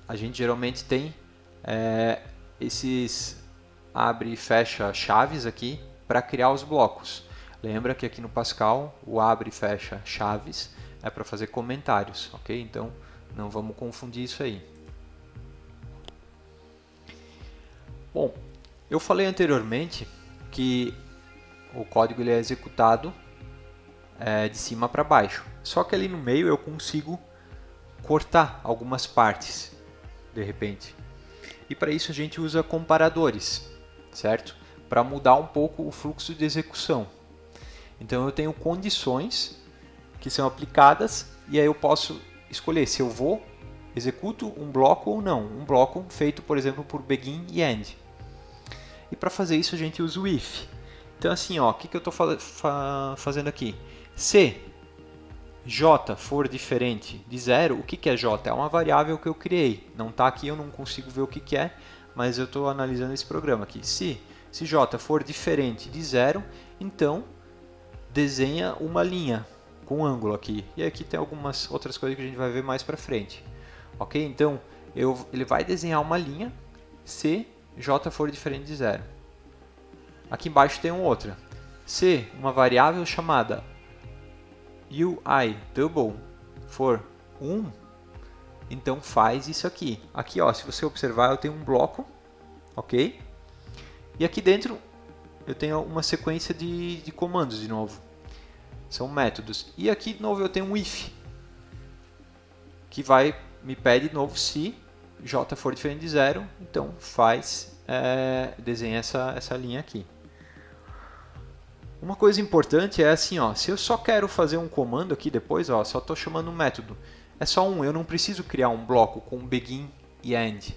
a gente geralmente tem esses abre e fecha chaves aqui para criar os blocos. Lembra que aqui no Pascal o abre e fecha chaves é para fazer comentários, ok? Então não vamos confundir isso aí. Bom, eu falei anteriormente que o código ele é executado de cima para baixo. Só que ali no meio eu consigo cortar algumas partes, de repente. E para isso a gente usa comparadores, certo? Para mudar um pouco o fluxo de execução. Então eu tenho condições que são aplicadas e aí eu posso escolher se eu executo um bloco ou não. Um bloco feito, por exemplo, por begin e end. E para fazer isso a gente usa o if. Então assim, o que eu estou fazendo aqui? Se j for diferente de 0, o que é j? É uma variável que eu criei. Não está aqui, eu não consigo ver o que é, mas eu estou analisando esse programa aqui. Se j for diferente de 0, então desenha uma linha com ângulo aqui. E aqui tem algumas outras coisas que a gente vai ver mais para frente. Ok? Então ele vai desenhar uma linha se j for diferente de 0. Aqui embaixo tem outra. Se uma variável chamada UI double for 1, então faz isso aqui. Aqui, se você observar, eu tenho um bloco, ok? E aqui dentro eu tenho uma sequência de comandos de novo. São métodos. E aqui de novo eu tenho um if, que me pede de novo se j for diferente de 0, então desenha essa linha aqui. Uma coisa importante é assim, se eu só quero fazer um comando aqui depois, só estou chamando um método. É só eu não preciso criar um bloco com begin e end.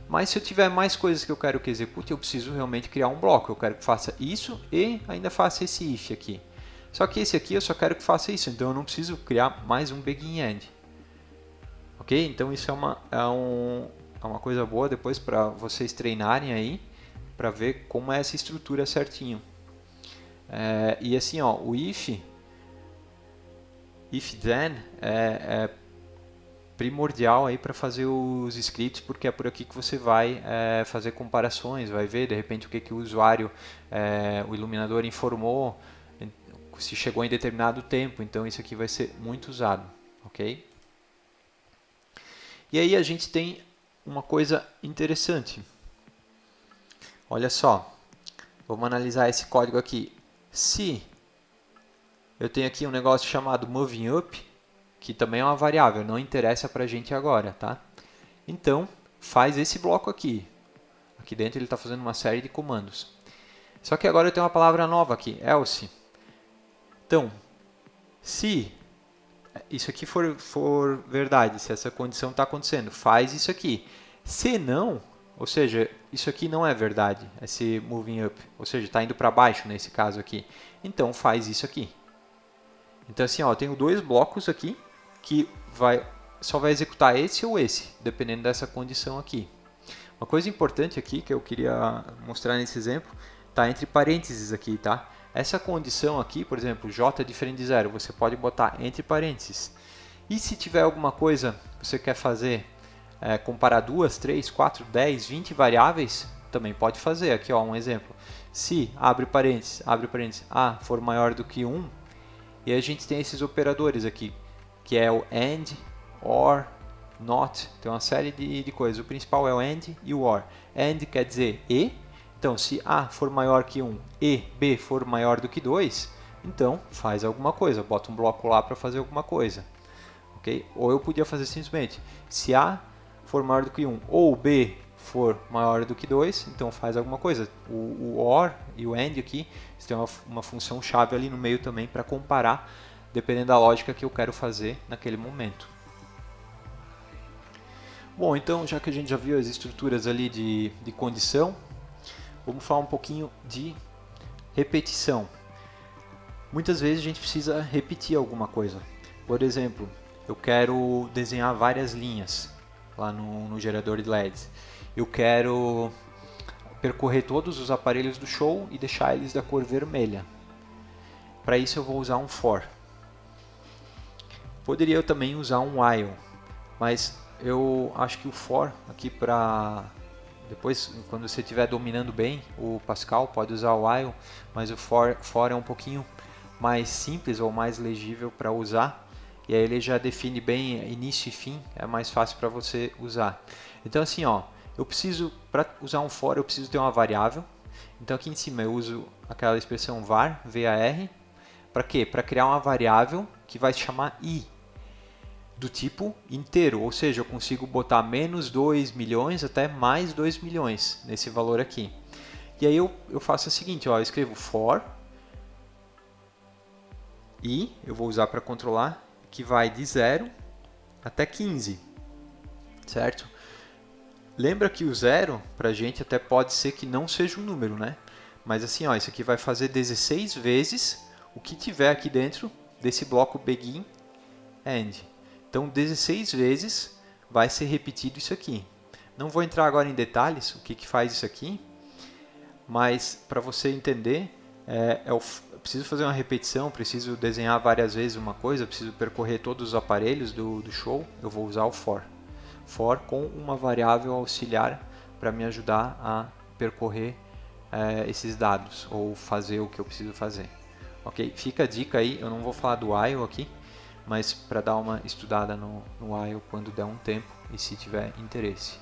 Mas se eu tiver mais coisas que eu quero que execute, eu preciso realmente criar um bloco. Eu quero que faça isso e ainda faça esse if aqui. Só que esse aqui eu só quero que faça isso, então eu não preciso criar mais um begin end. Ok? Então isso é uma coisa boa depois para vocês treinarem aí, para ver como é essa estrutura certinho. E assim, ó, o if then é primordial aí para fazer os scripts, porque é por aqui que você vai fazer comparações, vai ver de repente o que o usuário, o iluminador informou, se chegou em determinado tempo. Então isso aqui vai ser muito usado, ok? E aí a gente tem uma coisa interessante. Olha só, vamos analisar esse código aqui. Se eu tenho aqui um negócio chamado moving up, que também é uma variável, não interessa para a gente agora, tá? Então, faz esse bloco aqui. Aqui dentro ele está fazendo uma série de comandos. Só que agora eu tenho uma palavra nova aqui, else. Então, se isso aqui for verdade, se essa condição está acontecendo, faz isso aqui. Se não, ou seja, isso aqui não é verdade, esse moving up, ou seja, está indo para baixo nesse caso aqui, então faz isso aqui. Então assim, ó, eu tenho dois blocos aqui que só vai executar esse ou esse, dependendo dessa condição aqui. Uma coisa importante aqui que eu queria mostrar nesse exemplo, está entre parênteses aqui, tá? Essa condição aqui, por exemplo, j é diferente de 0, você pode botar entre parênteses. E se tiver alguma coisa que você quer fazer, comparar 2, 3, 4, 10, 20 variáveis, também pode fazer. Aqui, ó, um exemplo. Se, abre parênteses, a for maior do que 1, e a gente tem esses operadores aqui, que é o AND, OR, NOT, tem uma série de coisas. O principal é o AND e o OR. AND quer dizer e. Então, se A for maior que 1 e B for maior do que 2, então faz alguma coisa, bota um bloco lá para fazer alguma coisa. Okay? Ou eu podia fazer simplesmente, se A for maior do que 1 ou B for maior do que 2, então faz alguma coisa. O OR e o AND aqui, tem uma função chave ali no meio também para comparar, dependendo da lógica que eu quero fazer naquele momento. Bom, então já que a gente já viu as estruturas ali de condição, vamos falar um pouquinho de repetição. Muitas vezes a gente precisa repetir alguma coisa. Por exemplo, eu quero desenhar várias linhas lá no gerador de LEDs. Eu quero percorrer todos os aparelhos do show e deixar eles da cor vermelha. Para isso eu vou usar um for. Poderia eu também usar um while, mas eu acho que o for aqui para... Depois, quando você estiver dominando bem o Pascal, pode usar o while, mas o for é um pouquinho mais simples ou mais legível para usar. E aí ele já define bem início e fim, é mais fácil para você usar. Então assim, ó, para usar um for, eu preciso ter uma variável. Então aqui em cima eu uso aquela expressão var, var. Para quê? Para criar uma variável que vai se chamar i, do tipo inteiro, ou seja, eu consigo botar menos 2 milhões até mais 2 milhões nesse valor aqui. E aí eu faço o seguinte, ó, eu escrevo for i, eu vou usar para controlar, que vai de 0 até 15, certo? Lembra que o 0, para a gente, até pode ser que não seja um número, né? Mas assim, ó, isso aqui vai fazer 16 vezes o que tiver aqui dentro desse bloco begin end. Então, 16 vezes vai ser repetido isso aqui. Não vou entrar agora em detalhes o que faz isso aqui, mas para você entender, eu preciso fazer uma repetição, preciso desenhar várias vezes uma coisa, preciso percorrer todos os aparelhos do show, eu vou usar o for. For com uma variável auxiliar para me ajudar a percorrer esses dados, ou fazer o que eu preciso fazer. Ok? Fica a dica aí, eu não vou falar do while aqui, mas para dar uma estudada no while quando der um tempo e se tiver interesse.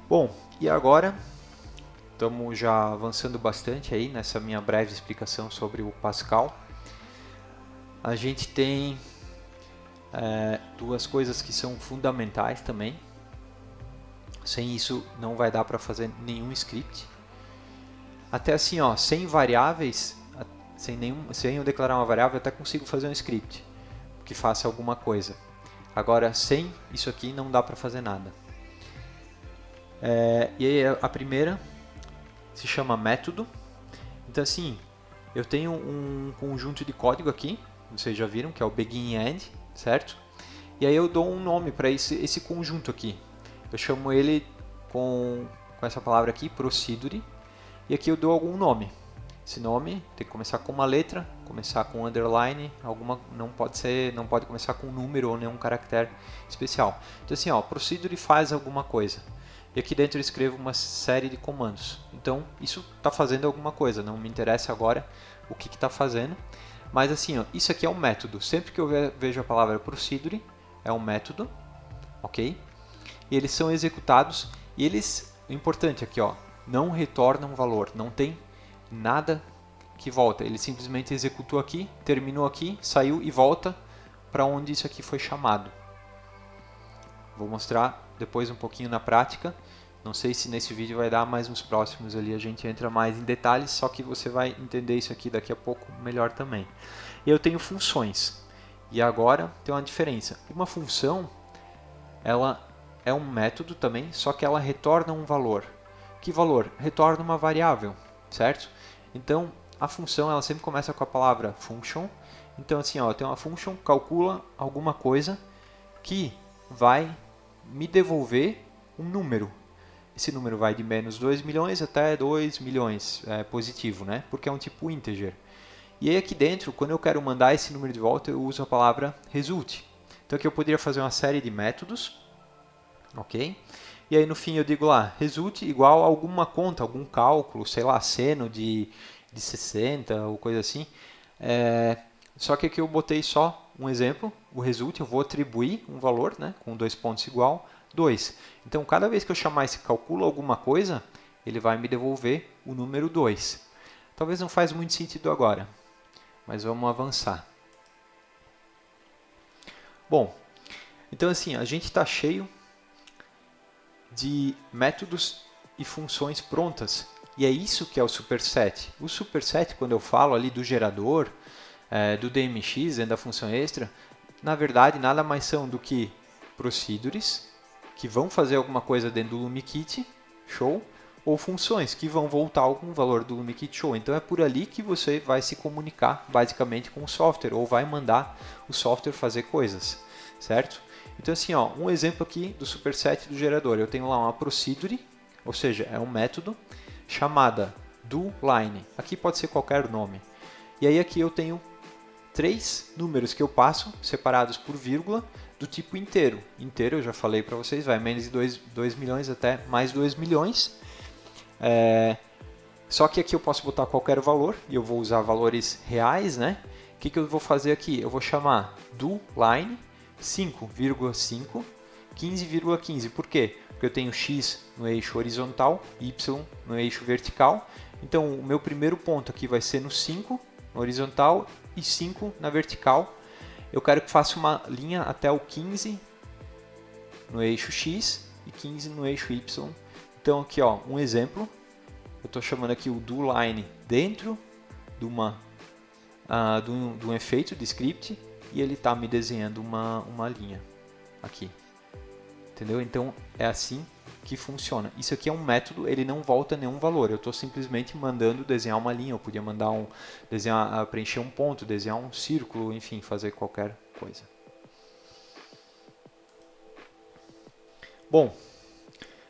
Bom, e agora estamos já avançando bastante aí nessa minha breve explicação sobre o Pascal. A gente tem duas coisas que são fundamentais também. Sem isso não vai dar para fazer nenhum script. Até assim, ó, sem variáveis, sem eu declarar uma variável, eu até consigo fazer um script que faça alguma coisa. Agora, sem isso aqui não dá para fazer nada. E aí a primeira se chama método. Então assim, eu tenho um conjunto de código aqui, vocês já viram, que é o begin e end, certo? E aí eu dou um nome para esse conjunto aqui. Eu chamo ele com essa palavra aqui, procedure, e aqui eu dou algum nome. Esse nome tem que começar com uma letra, começar com underline, não pode começar com um número ou nenhum caractere especial. Então assim, procedure faz alguma coisa. E aqui dentro eu escrevo uma série de comandos. Então isso está fazendo alguma coisa, não me interessa agora o que está fazendo. Mas assim, isso aqui é um método. Sempre que eu vejo a palavra procedure, é um método, ok? E eles são executados e o importante aqui, não retornam valor, não tem nada que volta. Ele simplesmente executou aqui, terminou aqui, saiu e volta para onde isso aqui foi chamado. Vou mostrar depois um pouquinho na prática. Não sei se nesse vídeo vai dar, mas nos próximos ali a gente entra mais em detalhes, só que você vai entender isso aqui daqui a pouco melhor também. E eu tenho funções. E agora tem uma diferença. Uma função, ela é um método também, só que ela retorna um valor. Que valor? Retorna uma variável, certo? Então, a função ela sempre começa com a palavra function. Então assim, eu tenho uma function, calcula alguma coisa que vai me devolver um número. Esse número vai de menos 2 milhões até 2 milhões, positivo, né? Porque é um tipo integer. E aí aqui dentro, quando eu quero mandar esse número de volta, eu uso a palavra result. Então aqui eu poderia fazer uma série de métodos, ok? E aí no fim eu digo lá, result igual a alguma conta, algum cálculo, sei lá, seno de 60 ou coisa assim. Só que aqui eu botei só um exemplo, o result, eu vou atribuir um valor, né, com 2 pontos igual, 2. Então cada vez que eu chamar esse calcula alguma coisa, ele vai me devolver o número 2. Talvez não faz muito sentido agora, mas vamos avançar. Bom, então assim, a gente está cheio de métodos e funções prontas. E é isso que é o superset. O superset, quando eu falo ali do gerador, do DMX, da função extra, na verdade nada mais são do que procedures que vão fazer alguma coisa dentro do LumiKit, show, ou funções que vão voltar algum valor do LumiKit, show. Então é por ali que você vai se comunicar basicamente com o software, ou vai mandar o software fazer coisas, certo? Então assim, um exemplo aqui do superset do gerador. Eu tenho lá uma procedure, ou seja, é um método, chamada doLine. Aqui pode ser qualquer nome. E aí aqui eu tenho 3 números que eu passo, separados por vírgula, do tipo inteiro. Inteiro, eu já falei para vocês, vai menos de 2 milhões até mais 2 milhões. Só que aqui eu posso botar qualquer valor, e eu vou usar valores reais, né? O que eu vou fazer aqui? Eu vou chamar doLine 5,5, 15,15. Por quê? Porque eu tenho x no eixo horizontal, y no eixo vertical. Então, o meu primeiro ponto aqui vai ser no 5, no horizontal, e 5 na vertical. Eu quero que faça uma linha até o 15 no eixo x e 15 no eixo y. Então, aqui um exemplo. Eu estou chamando aqui o doLine dentro de um efeito de script, e ele está me desenhando uma linha aqui. Entendeu? Então é assim que funciona. Isso aqui é um método, ele não volta nenhum valor. Eu estou simplesmente mandando desenhar uma linha. Eu podia mandar preencher um ponto, desenhar um círculo, enfim, fazer qualquer coisa. Bom,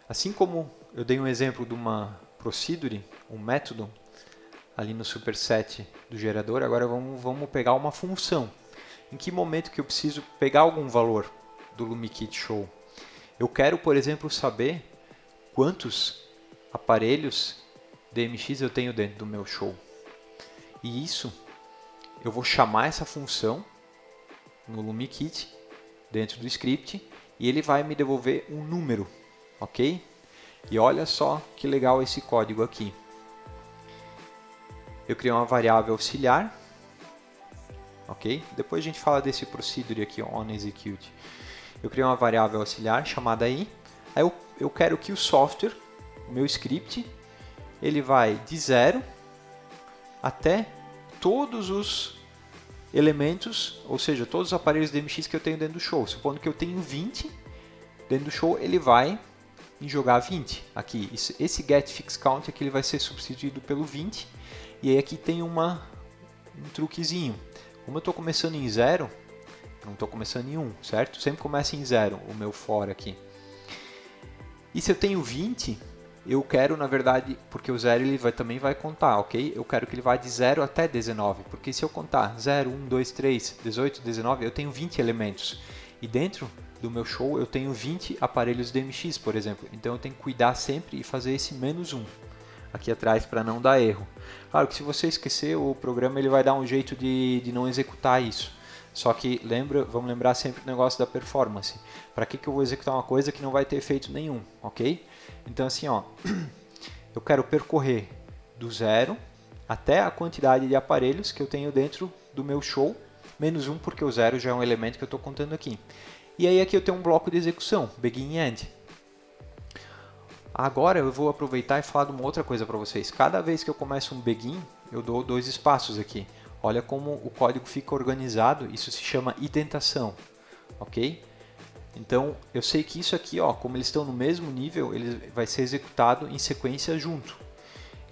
assim como eu dei um exemplo de uma procedure, um método, ali no superset do gerador, agora vamos pegar uma função. Em que momento que eu preciso pegar algum valor do LumiKit Show? Eu quero, por exemplo, saber quantos aparelhos DMX eu tenho dentro do meu show. E isso, eu vou chamar essa função no LumiKit, dentro do script, e ele vai me devolver um número, ok? E olha só que legal esse código aqui. Eu criei uma variável auxiliar, ok? Depois a gente fala desse procedure aqui, onExecute. Eu criei uma variável auxiliar chamada i. Aí eu quero que o software, o meu script, ele vai de 0 até todos os elementos, ou seja, todos os aparelhos DMX que eu tenho dentro do show. Supondo que eu tenho 20, dentro do show ele vai jogar 20. Aqui, esse getFixCount aqui ele vai ser substituído pelo 20. E aí aqui tem um truquezinho. Como eu estou começando em 0, não estou começando em 1, certo? Sempre começa em 0 o meu for aqui. E se eu tenho 20, eu quero, na verdade, porque o 0 ele também vai contar, ok? Eu quero que ele vá de 0 até 19, porque se eu contar 0, 1, 2, 3, 18, 19, eu tenho 20 elementos. E dentro do meu show eu tenho 20 aparelhos DMX, por exemplo. Então eu tenho que cuidar sempre e fazer esse menos 1 aqui atrás para não dar erro. Claro que se você esquecer, o programa ele vai dar um jeito de não executar isso. Só que vamos lembrar sempre do negócio da performance. Para que eu vou executar uma coisa que não vai ter efeito nenhum, ok? Então assim, ó, eu quero percorrer do 0 até a quantidade de aparelhos que eu tenho dentro do meu show, menos 1 porque o 0 já é um elemento que eu estou contando aqui. E aí aqui eu tenho um bloco de execução, begin e end. Agora eu vou aproveitar e falar de uma outra coisa para vocês. Cada vez que eu começo um begin, eu dou 2 espaços aqui. Olha como o código fica organizado, isso se chama indentação, ok? Então eu sei que isso aqui, ó, como eles estão no mesmo nível, ele vai ser executado em sequência junto.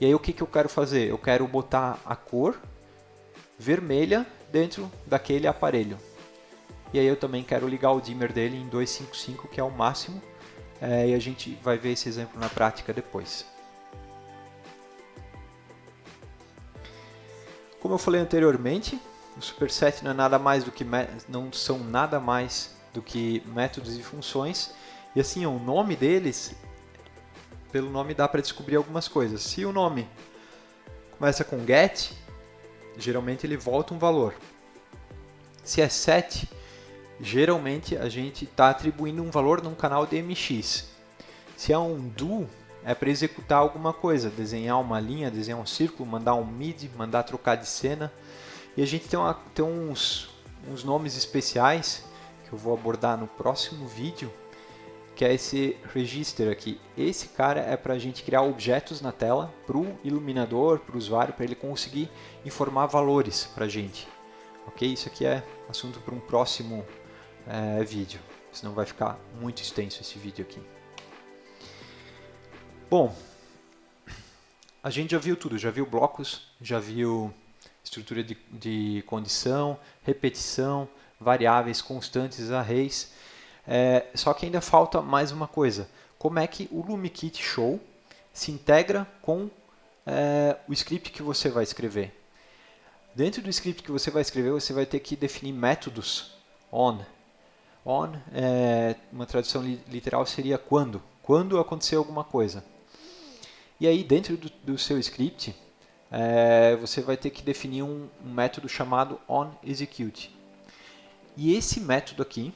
E aí o que eu quero fazer? Eu quero botar a cor vermelha dentro daquele aparelho. E aí eu também quero ligar o dimmer dele em 255, que é o máximo. E a gente vai ver esse exemplo na prática depois. Como eu falei anteriormente, o superset não são nada mais do que métodos e funções. E assim, o nome deles, pelo nome dá para descobrir algumas coisas. Se o nome começa com get, geralmente ele volta um valor. Se é set, geralmente a gente está atribuindo um valor num canal DMX. Se é um do, é para executar alguma coisa, desenhar uma linha, desenhar um círculo, mandar um MIDI, mandar trocar de cena. E a gente tem uns nomes especiais que eu vou abordar no próximo vídeo, que é esse register aqui. Esse cara é para a gente criar objetos na tela para o iluminador, para o usuário, para ele conseguir informar valores para a gente. Ok? Isso aqui é assunto para um próximo vídeo, senão vai ficar muito extenso esse vídeo aqui. Bom, a gente já viu tudo, já viu blocos, já viu estrutura de condição, repetição, variáveis, constantes, arrays. Só que ainda falta mais uma coisa. Como é que o LumiKit Show se integra com o script que você vai escrever? Dentro do script que você vai escrever, você vai ter que definir métodos on. On, uma tradução literal seria quando. Quando acontecer alguma coisa. E aí, dentro do seu script, você vai ter que definir um método chamado onExecute. E esse método aqui,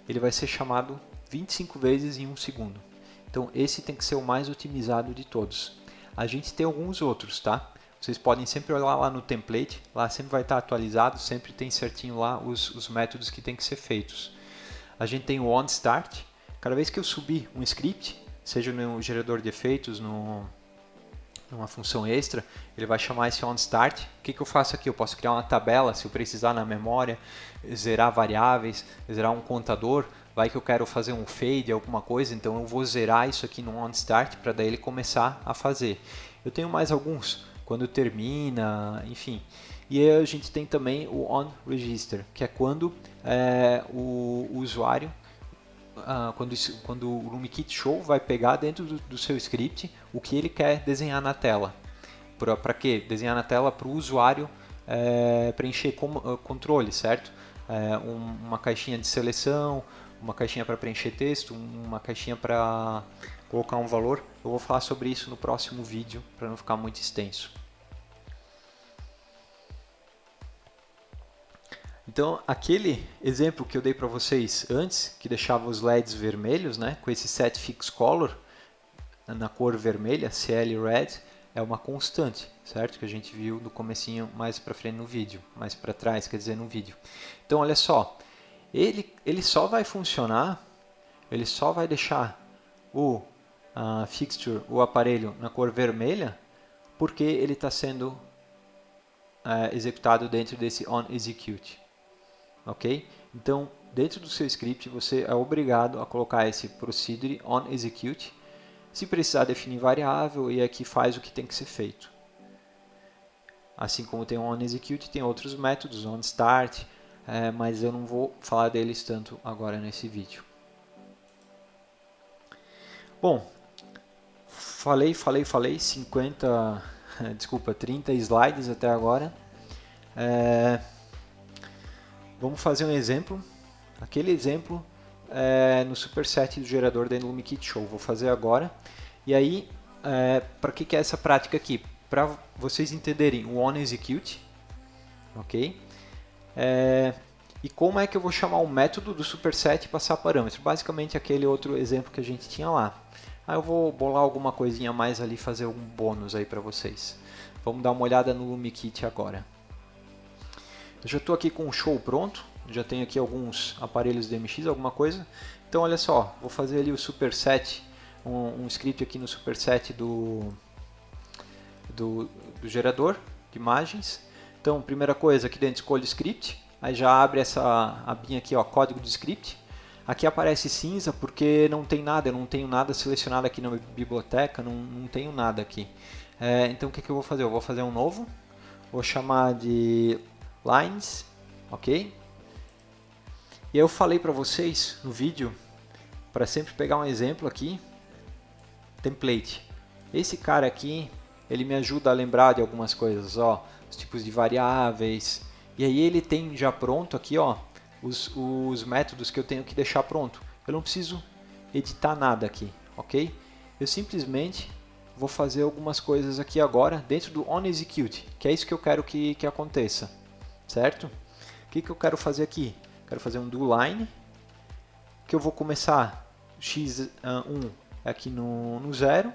ele vai ser chamado 25 vezes em 1 segundo. Então, esse tem que ser o mais otimizado de todos. A gente tem alguns outros, tá? Vocês podem sempre olhar lá no template, lá sempre vai estar atualizado, sempre tem certinho lá os métodos que tem que ser feitos. A gente tem o onStart. Cada vez que eu subir um script, seja no gerador de efeitos, numa função extra, ele vai chamar esse onStart. O que eu faço aqui? Eu posso criar uma tabela, se eu precisar na memória, zerar variáveis, zerar um contador. Vai que eu quero fazer um fade, alguma coisa, então eu vou zerar isso aqui no onStart para daí ele começar a fazer. Eu tenho mais alguns, quando termina, enfim. E aí a gente tem também o onRegister, que é quando o usuário, quando o LumiKit Show vai pegar dentro do seu script o que ele quer desenhar na tela. Para quê? Desenhar na tela para o usuário preencher controle, certo? Uma caixinha de seleção, uma caixinha para preencher texto, uma caixinha para colocar um valor. Eu vou falar sobre isso no próximo vídeo para não ficar muito extenso. Então, aquele exemplo que eu dei para vocês antes, que deixava os LEDs vermelhos, né, com esse set fix color, na cor vermelha, CL red, é uma constante, certo? Que a gente viu no comecinho, mais para frente no vídeo, mais para trás, quer dizer, no vídeo. Então, olha só, ele só vai funcionar, ele só vai deixar o fixture, o aparelho, na cor vermelha, porque ele está sendo executado dentro desse onExecute. Ok? Então, dentro do seu script, você é obrigado a colocar esse procedure onExecute. Se precisar definir variável, e aqui faz o que tem que ser feito. Assim como tem o onExecute, tem outros métodos, onStart, mas eu não vou falar deles tanto agora nesse vídeo. Bom, falei, 30 slides até agora. Vamos fazer um exemplo. Aquele exemplo no superset do gerador da LumiKit Show. Vou fazer agora. E aí, para que é essa prática aqui? Para vocês entenderem o onExecute, ok? E como é que eu vou chamar o método do superset e passar parâmetro? Basicamente aquele outro exemplo que a gente tinha lá. Aí eu vou bolar alguma coisinha a mais ali, fazer um bônus aí para vocês. Vamos dar uma olhada no LumiKit agora. Eu já estou aqui com o show pronto, já tenho aqui alguns aparelhos DMX, alguma coisa. Então olha só, vou fazer ali o superset, um script aqui no superset do gerador de imagens. Então primeira coisa, aqui dentro escolho script, aí já abre essa abinha aqui, ó, código do script. Aqui aparece cinza porque não tem nada, eu não tenho nada selecionado aqui na biblioteca, não tenho nada aqui. Então o que eu vou fazer? Eu vou fazer um novo, vou chamar de lines, ok? E eu falei para vocês no vídeo, para sempre pegar um exemplo aqui, template. Esse cara aqui, ele me ajuda a lembrar de algumas coisas, ó, os tipos de variáveis, e aí ele tem já pronto aqui, ó, os métodos que eu tenho que deixar pronto. Eu não preciso editar nada aqui, ok? Eu simplesmente vou fazer algumas coisas aqui agora dentro do onExecute, que é isso que eu quero que aconteça, certo? O que eu quero fazer aqui? Quero fazer um doLine, que eu vou começar x1 aqui no 0,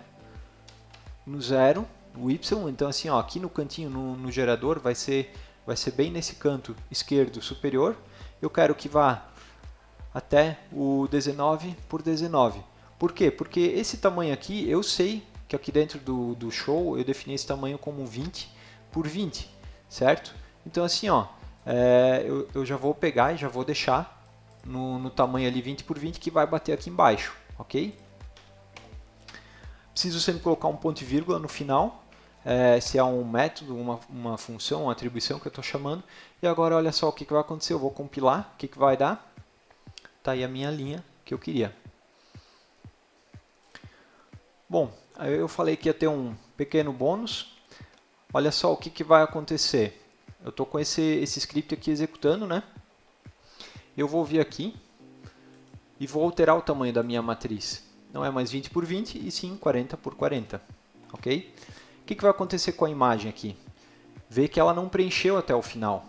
o y, então assim, ó, aqui no cantinho, no gerador, vai ser bem nesse canto esquerdo superior. Eu quero que vá até o 19 por 19. Por quê? Porque esse tamanho aqui, eu sei que aqui dentro do show eu defini esse tamanho como 20 por 20, certo? Então assim, ó, eu já vou pegar e já vou deixar no tamanho ali 20 por 20 que vai bater aqui embaixo, ok? Preciso sempre colocar um ponto e vírgula no final, se é um método, uma função, uma atribuição que eu estou chamando. E agora olha só o que vai acontecer, eu vou compilar, o que vai dar? Tá aí a minha linha que eu queria. Bom, eu falei que ia ter um pequeno bônus. Olha só o que vai acontecer. Eu estou com esse script aqui executando, né? Eu vou vir aqui e vou alterar o tamanho da minha matriz. Não é mais 20 por 20, e sim 40 por 40. Ok? O que vai acontecer com a imagem aqui? Vê que ela não preencheu até o final,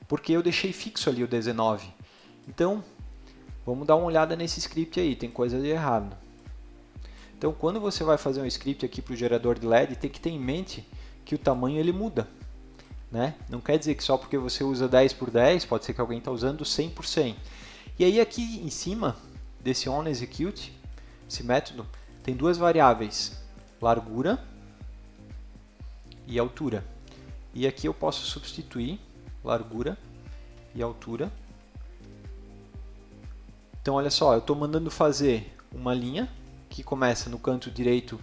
porque eu deixei fixo ali o 19. Então, vamos dar uma olhada nesse script aí, tem coisa de errado. Então, quando você vai fazer um script aqui para o gerador de LED, tem que ter em mente que o tamanho ele muda, né? Não quer dizer que só porque você usa 10 por 10, pode ser que alguém está usando 100 por 100. E aí aqui em cima desse onExecute, esse método, tem duas variáveis, largura e altura. E aqui eu posso substituir largura e altura. Então olha só, eu estou mandando fazer uma linha que começa no canto direito,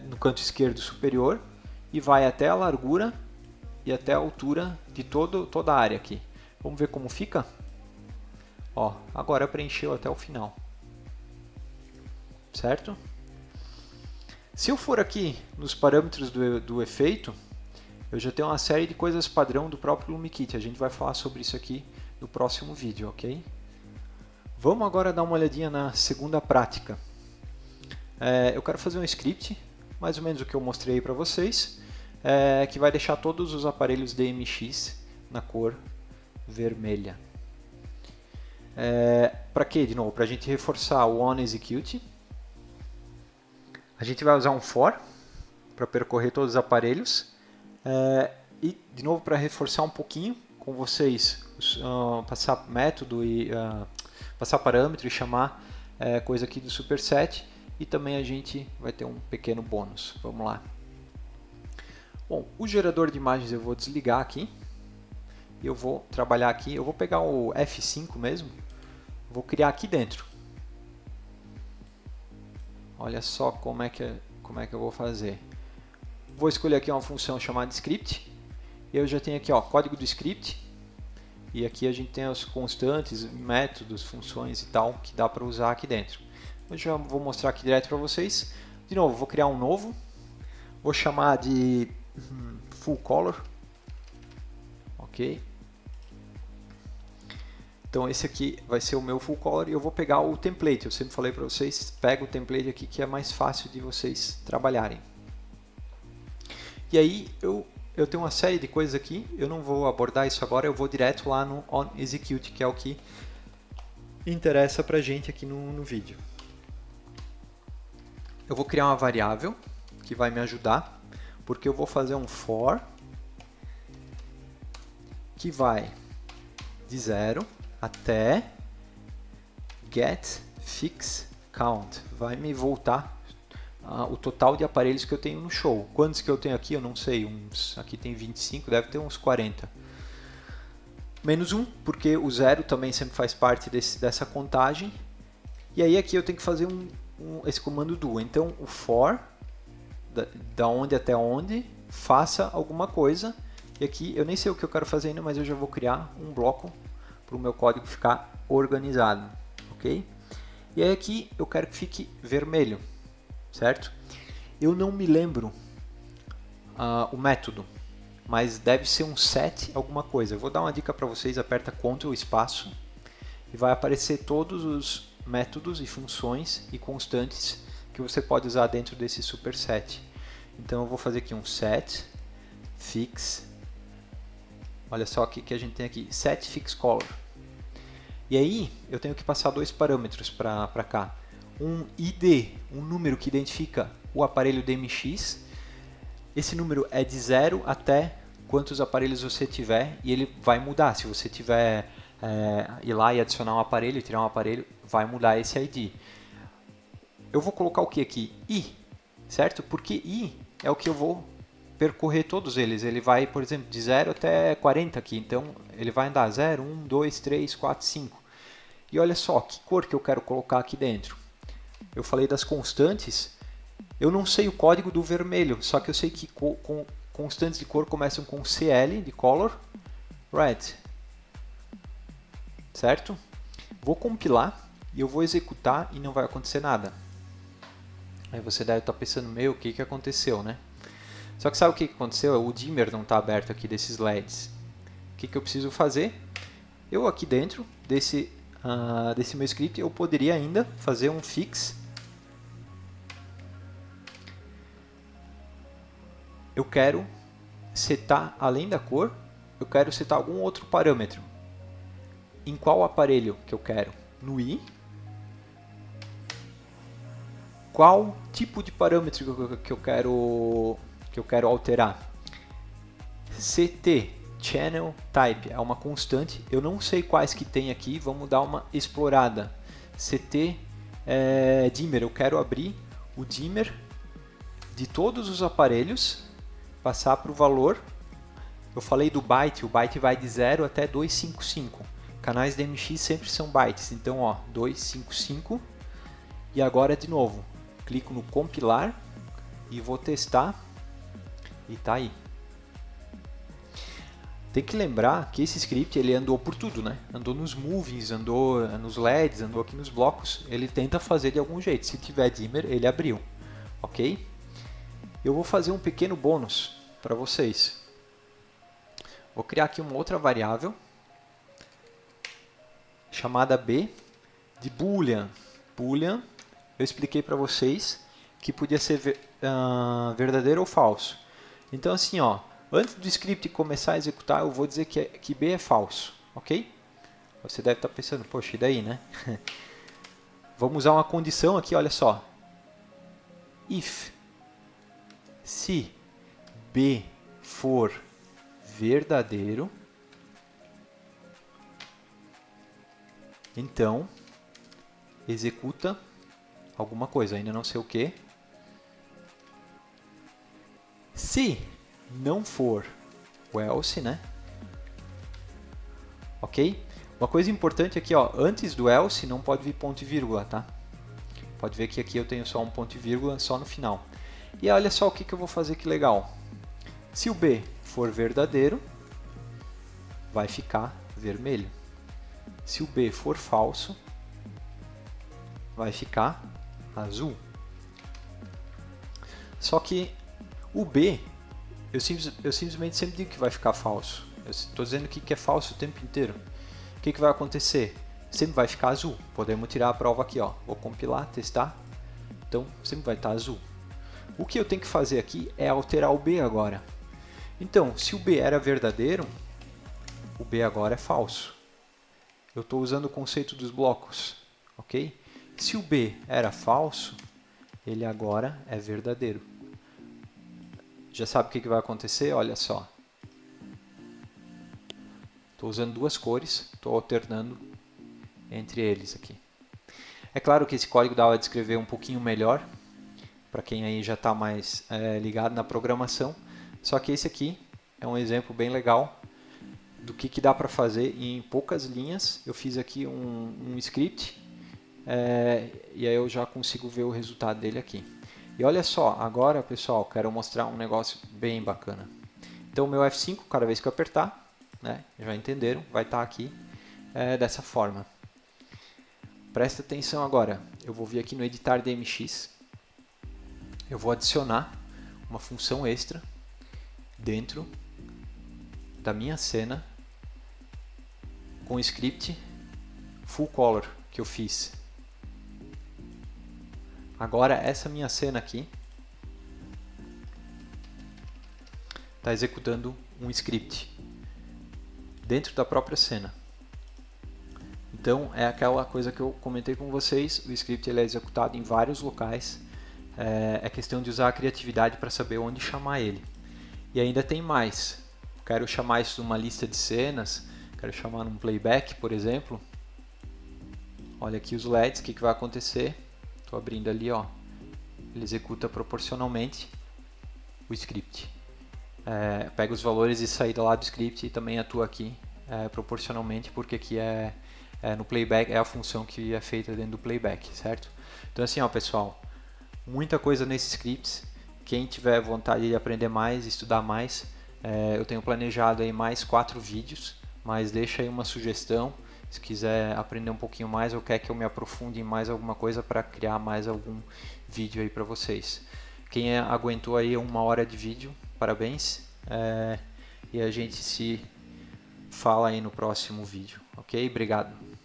no canto esquerdo superior, e vai até a largura e até a altura de toda a área aqui. Vamos ver como fica? Ó, agora preencheu até o final. Certo? Se eu for aqui nos parâmetros do efeito, eu já tenho uma série de coisas padrão do próprio LumiKit. A gente vai falar sobre isso aqui no próximo vídeo, ok? Vamos agora dar uma olhadinha na segunda prática. Eu quero fazer um script, mais ou menos o que eu mostrei para vocês, que vai deixar todos os aparelhos DMX na cor vermelha. Para quê? De novo, para a gente reforçar o onExecute. A gente vai usar um for para percorrer todos os aparelhos. E, de novo, para reforçar um pouquinho com vocês, passar método e passar parâmetro e chamar coisa aqui do superset. E também a gente vai ter um pequeno bônus. Vamos lá. Bom, o gerador de imagens eu vou desligar aqui. E eu vou trabalhar aqui, eu vou pegar o F5 mesmo, vou criar aqui dentro. Olha só como é que eu vou fazer. Vou escolher aqui uma função chamada script. E eu já tenho aqui, ó, código do script. E aqui a gente tem as constantes, métodos, funções e tal, que dá para usar aqui dentro. Eu já vou mostrar aqui direto para vocês. De novo, vou criar um novo. Vou chamar de full color. Ok. Então esse aqui vai ser o meu full color e eu vou pegar o template. Eu sempre falei para vocês, pega o template aqui que é mais fácil de vocês trabalharem. E aí eu tenho uma série de coisas aqui, eu não vou abordar isso agora, eu vou direto lá no onExecute, que é o que interessa pra gente aqui no vídeo. Eu vou criar uma variável que vai me ajudar, porque eu vou fazer um for que vai de 0 até getFixCount. Vai me voltar o total de aparelhos que eu tenho no show. Quantos que eu tenho aqui? Eu não sei. Aqui tem 25, deve ter uns 40. Menos 1, porque o 0 também sempre faz parte dessa contagem. E aí aqui eu tenho que fazer esse comando do. Então o for, da onde até onde, faça alguma coisa. E aqui eu nem sei o que eu quero fazer ainda, mas eu já vou criar um bloco para o meu código ficar organizado. Ok? E aí aqui eu quero que fique vermelho. Certo? Eu não me lembro o método, mas deve ser um set alguma coisa. Eu vou dar uma dica para vocês, aperta Ctrl espaço e vai aparecer todos os métodos e funções e constantes que você pode usar dentro desse superset. Então eu vou fazer aqui um set fix, olha só o que a gente tem aqui, set fix color. E aí eu tenho que passar dois parâmetros para cá. Um ID, um número que identifica o aparelho DMX. Esse número é de 0 até quantos aparelhos você tiver e ele vai mudar. Se você tiver ir lá e adicionar um aparelho, tirar um aparelho, vai mudar esse ID. Eu vou colocar o que aqui? I, certo? Porque I é o que eu vou percorrer todos eles. Ele vai, por exemplo, de 0 até 40 aqui. Então ele vai andar 0, 1, 2, 3, 4, 5. E olha só, que cor que eu quero colocar aqui dentro. Eu falei das constantes, eu não sei o código do vermelho, só que eu sei que constantes de cor começam com CL, de color, red, certo? Vou compilar e eu vou executar e não vai acontecer nada. Aí você deve estar pensando, meu, o que aconteceu, né? Só que sabe o que aconteceu? O dimmer não está aberto aqui desses LEDs. O que eu preciso fazer? Eu aqui dentro desse meu script eu poderia ainda fazer um fix. Eu quero setar, além da cor, eu quero setar algum outro parâmetro. Em qual aparelho que eu quero? No I. Qual tipo de parâmetro que eu quero alterar? CT, Channel Type, é uma constante. Eu não sei quais que tem aqui, vamos dar uma explorada. CT dimmer, eu quero abrir o dimmer de todos os aparelhos, passar para o valor. Eu falei do byte, o byte vai de 0 até 255. Canais DMX sempre são bytes, então ó, 255. E agora de novo, clico no compilar e vou testar e tá aí. Tem que lembrar que esse script ele andou por tudo, né? Andou nos movings, andou nos LEDs, andou aqui nos blocos. Ele tenta fazer de algum jeito. Se tiver dimmer, ele abriu, ok? Eu vou fazer um pequeno bônus para vocês. Vou criar aqui uma outra variável chamada b de boolean. Boolean, eu expliquei para vocês que podia ser verdadeiro ou falso. Então assim, ó, antes do script começar a executar, eu vou dizer que b é falso, ok? Você deve estar pensando, poxa, e daí, né? Vamos usar uma condição aqui, olha só. If, se b for verdadeiro, então executa alguma coisa, ainda não sei o que. Se não for o else, né? Ok? Uma coisa importante aqui, ó, antes do else não pode vir ponto e vírgula, tá? Pode ver que aqui eu tenho só um ponto e vírgula só no final. E olha só o que eu vou fazer que legal. Se o B for verdadeiro, vai ficar vermelho. Se o B for falso, vai ficar azul. Só que o B, eu simplesmente sempre digo que vai ficar falso. Eu estou dizendo que é falso o tempo inteiro. O que vai acontecer? Sempre vai ficar azul. Podemos tirar a prova aqui, ó. Vou compilar, testar. Então, sempre vai estar azul. O que eu tenho que fazer aqui é alterar o B agora. Então, se o B era verdadeiro, o B agora é falso. Eu estou usando o conceito dos blocos, ok? Se o B era falso, ele agora é verdadeiro. Já sabe o que vai acontecer? Olha só. Estou usando duas cores, estou alternando entre eles aqui. É claro que esse código dá para descrever um pouquinho melhor, para quem aí já está mais ligado na programação. Só que esse aqui é um exemplo bem legal do que dá para fazer em poucas linhas. Eu fiz aqui um script e aí eu já consigo ver o resultado dele aqui. E olha só, agora pessoal, quero mostrar um negócio bem bacana. Então o meu F5, cada vez que eu apertar, né, já entenderam, vai estar aqui dessa forma. Presta atenção agora, eu vou vir aqui no editar DMX, eu vou adicionar uma função extra dentro da minha cena com o script full color que eu fiz. Agora essa minha cena aqui está executando um script dentro da própria cena. Então é aquela coisa que eu comentei com vocês, o script ele é executado em vários locais, é questão de usar a criatividade para saber onde chamar ele. E ainda tem mais, quero chamar isso de uma lista de cenas, quero chamar num playback, por exemplo. Olha aqui os LEDs, o que vai acontecer? Estou abrindo ali, ó. Ele executa proporcionalmente o script. Pega os valores de saída lá do script e também atua aqui proporcionalmente, porque aqui no playback é a função que é feita dentro do playback, certo? Então assim, ó, pessoal, muita coisa nesses scripts. Quem tiver vontade de aprender mais, estudar mais, eu tenho planejado aí mais 4 vídeos, mas deixa aí uma sugestão. Se quiser aprender um pouquinho mais ou quer que eu me aprofunde em mais alguma coisa para criar mais algum vídeo aí para vocês. Quem aguentou aí 1 hora de vídeo, parabéns. E a gente se fala aí no próximo vídeo, ok? Obrigado.